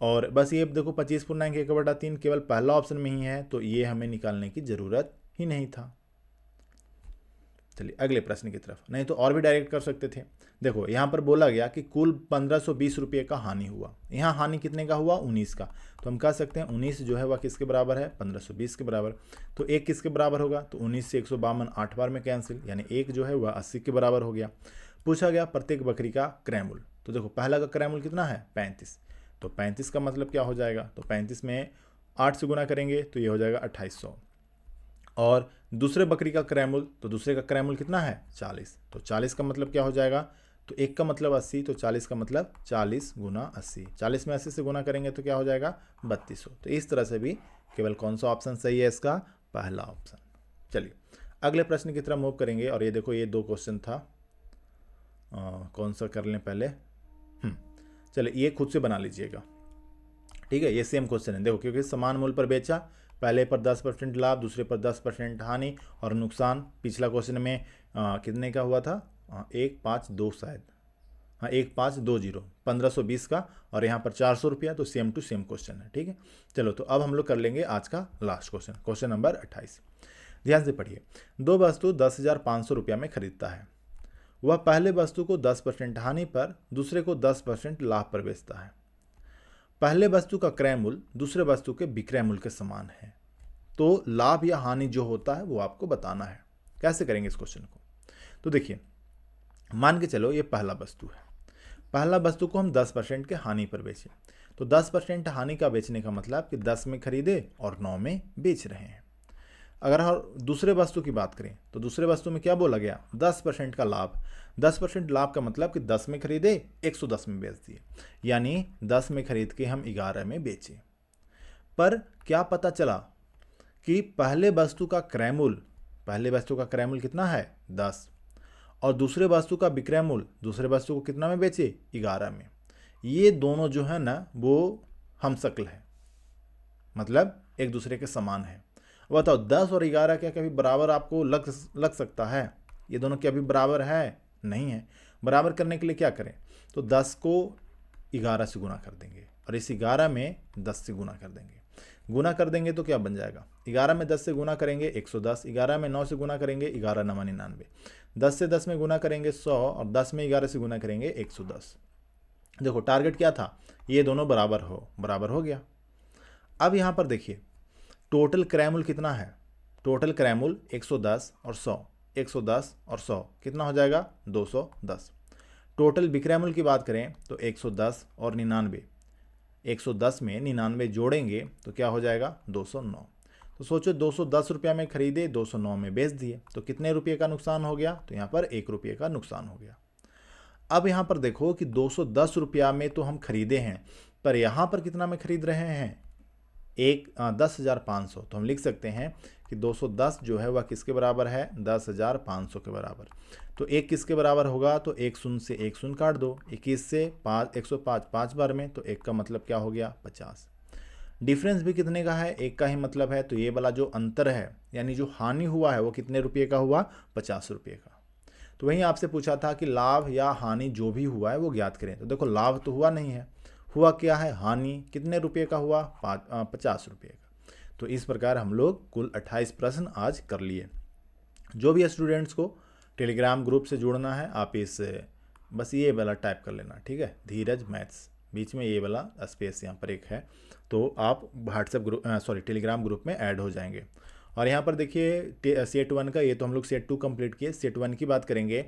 और बस ये देखो 25 पूर्णांक 1/3 केवल पहला ऑप्शन में ही है, तो ये हमें निकालने की जरूरत ही नहीं था। चलिए अगले प्रश्न की तरफ, नहीं तो और भी डायरेक्ट कर सकते थे। देखो यहाँ पर बोला गया कि कुल 1520 रुपये का हानि हुआ। यहाँ हानि कितने का हुआ? 19 का। तो हम कह सकते हैं 19 जो है वह किसके बराबर है? 1520 के बराबर। तो एक किसके बराबर होगा? तो 19 से 152 8 बार में कैंसिल, यानी एक जो है वह 80 के बराबर हो गया। पूछा गया प्रत्येक बकरी का क्रय मूल्य। तो देखो पहला का क्रय मूल्य कितना है? 35। तो 35 का मतलब क्या हो जाएगा? तो 35 में 8 से गुना करेंगे तो ये हो जाएगा 2800। और दूसरे बकरी का क्रय मूल्य, तो दूसरे का क्रय मूल्य कितना है? 40। तो 40 का मतलब क्या हो जाएगा? तो एक का मतलब 80, तो 40 का मतलब 40 गुना 80। 40 में 80 से गुना करेंगे तो क्या हो जाएगा? 3200। तो इस तरह से भी केवल कौन सा ऑप्शन सही है? इसका पहला ऑप्शन। चलिए अगले प्रश्न की तरफ मूव करेंगे। और ये देखो ये 2 क्वेश्चन था, कौन सा कर लें पहले? चलिए ये खुद से बना लीजिएगा, ठीक है। ये सेम क्वेश्चन है, देखो क्योंकि समान मूल्य पर बेचा, पहले पर 10% लाभ, दूसरे पर 10% हानि और नुकसान। पिछला क्वेश्चन में कितने का हुआ था? 152 शायद, हाँ 1520, 1520 का, और यहाँ पर 400 रुपया, तो सेम टू सेम क्वेश्चन है। ठीक है, चलो तो अब हम लोग कर लेंगे आज का लास्ट क्वेश्चन, क्वेश्चन नंबर 28। ध्यान से पढ़िए। दो वस्तु 10,500 रुपया में खरीदता है। वह पहले वस्तु को 10% हानि पर, दूसरे को 10% लाभ पर बेचता है। पहले वस्तु का क्रय मूल्य दूसरे वस्तु के विक्रय मूल्य के समान है, तो लाभ या हानि जो होता है वो आपको बताना है। कैसे करेंगे इस क्वेश्चन को? तो देखिए, मान के चलो ये पहला वस्तु है। पहला वस्तु को हम 10% के हानि पर बेचें, तो 10% हानि का बेचने का मतलब कि 10 में खरीदे और 9 में बेच रहे हैं। अगर हम दूसरे वस्तु की बात करें तो दूसरे वस्तु में क्या बोला गया? 10% का लाभ। 10% लाभ का मतलब कि 10 में खरीदे, 110 में बेच दिए, यानी 10 में खरीद के हम 11 में बेचे। पर क्या पता चला कि पहले वस्तु का क्रय मूल्य कितना है? 10, और दूसरे वस्तु का विक्रय मूल्य दूसरे वस्तु को कितना में बेचे? 11 में। ये दोनों जो है ना वो हमशक्ल है, मतलब एक दूसरे के समान है। बताओ 10 और 11 क्या कभी बराबर आपको लग सकता है? ये दोनों क्या अभी बराबर है? नहीं है। बराबर करने के लिए क्या करें? तो 10 को 11 से गुना कर देंगे और इस 11 में 10 से गुना कर देंगे। गुना कर देंगे तो क्या बन जाएगा? 11 में 10 से गुना करेंगे 110, 11 में 9 से गुना करेंगे 11 9 99, 10 से 10 में गुना करेंगे 100 और 10 में 11 से गुना करेंगे 110। देखो टारगेट क्या था? ये दोनों बराबर हो गया। अब यहाँ पर देखिए टोटल क्रय मूल्य कितना है? टोटल क्रय मूल्य 110 और 100, 110 और 100 कितना हो जाएगा? 210। टोटल विक्रय मूल्य की बात करें तो 110 और 99, 110 में 99 जोड़ेंगे तो क्या हो जाएगा? 209। तो सोचो 210 रुपया में खरीदे, 209 में बेच दिए, तो कितने रुपये का नुकसान हो गया? तो यहाँ पर 1 रुपये का नुकसान हो गया। अब यहाँ पर देखो कि 210 रुपया में तो हम खरीदे हैं, पर यहाँ पर कितना में खरीद रहे हैं? 10,500। तो हम लिख सकते हैं कि 210 जो है वह किसके बराबर है? 10,500 के बराबर। तो एक किसके बराबर होगा? तो एक शून्य से एक शून्य काट दो, 21 से 105 5 बार में, तो एक का मतलब क्या हो गया? 50। डिफरेंस भी कितने का है? एक का ही मतलब है, तो ये वाला जो अंतर है यानी जो हानि हुआ है वो कितने रुपये का हुआ? 50 रुपये का। तो वहीं आपसे पूछा था कि लाभ या हानि जो भी हुआ है वो ज्ञात करें। तो देखो लाभ तो हुआ नहीं है, हुआ क्या है? हानि। कितने रुपये का हुआ? 50 रुपये का। तो इस प्रकार हम लोग कुल 28 प्रश्न आज कर लिए। जो भी स्टूडेंट्स को टेलीग्राम ग्रुप से जुड़ना है आप बस ये वाला टाइप कर लेना, ठीक है? धीरज मैथ्स, बीच में ये वाला स्पेस यहाँ पर एक है, तो आप व्हाट्सएप ग्रुप टेलीग्राम ग्रुप में ऐड हो जाएंगे। और यहाँ पर देखिए सेट 1 का, ये तो हम लोग सेट 2 कंप्लीट किए, सेट 1 की बात करेंगे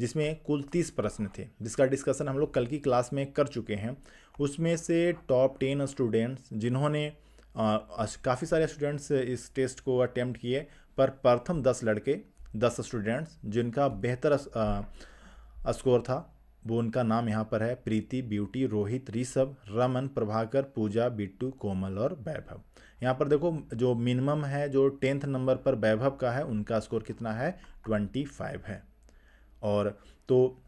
जिसमें कुल 30 प्रश्न थे, जिसका डिस्कशन हम लोग कल की क्लास में कर चुके हैं। उसमें से टॉप 10 स्टूडेंट्स जिन्होंने काफ़ी सारे स्टूडेंट्स इस टेस्ट को अटेम्प्ट किए, पर प्रथम 10 लड़के 10 स्टूडेंट्स जिनका बेहतर स्कोर था, वो उनका नाम यहाँ पर है प्रीति, ब्यूटी, रोहित, ऋषभ, रमन, प्रभाकर, पूजा, बिट्टू, कोमल और वैभव। यहाँ पर देखो जो मिनिमम है, जो 10th नंबर पर वैभव का है, उनका स्कोर कितना है? 25 है। और तो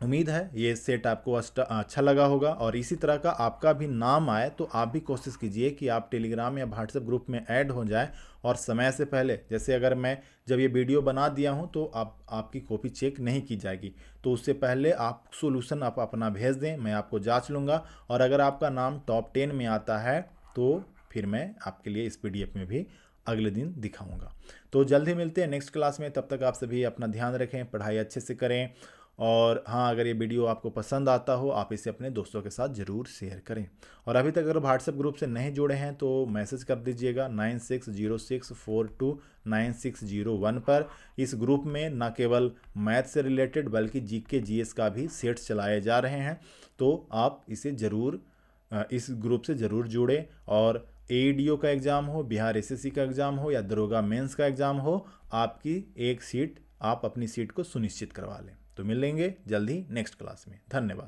उम्मीद है ये सेट आपको अच्छा लगा होगा, और इसी तरह का आपका भी नाम आए तो आप भी कोशिश कीजिए कि आप टेलीग्राम या व्हाट्सएप ग्रुप में ऐड हो जाए, और समय से पहले, जैसे अगर मैं जब ये वीडियो बना दिया हूँ तो आपकी कॉपी चेक नहीं की जाएगी, तो उससे पहले आप सोल्यूशन आप अपना भेज दें, मैं आपको जांच लूँगा, और अगर आपका नाम टॉप 10 में आता है तो फिर मैं आपके लिए इस PDF में भी अगले दिन दिखाऊंगा। तो जल्द ही मिलते हैं नेक्स्ट क्लास में, तब तक आप सभी अपना ध्यान रखें, पढ़ाई अच्छे से करें, और हाँ अगर ये वीडियो आपको पसंद आता हो आप इसे अपने दोस्तों के साथ ज़रूर शेयर करें। और अभी तक अगर व्हाट्सएप ग्रुप से नहीं जुड़े हैं तो मैसेज कर दीजिएगा 9606429601 पर। इस ग्रुप में न केवल मैथ से रिलेटेड बल्कि GK GS का भी सेट्स चलाए जा रहे हैं, तो आप इसे ज़रूर इस ग्रुप से ज़रूर जुड़ें, और AEDO का एग्ज़ाम हो, बिहार SSC का एग्ज़ाम हो या दरोगा मेंस का एग्ज़ाम हो, आपकी एक सीट, आप अपनी सीट को सुनिश्चित करवा लें। तो मिलेंगे जल्द ही नेक्स्ट क्लास में। धन्यवाद।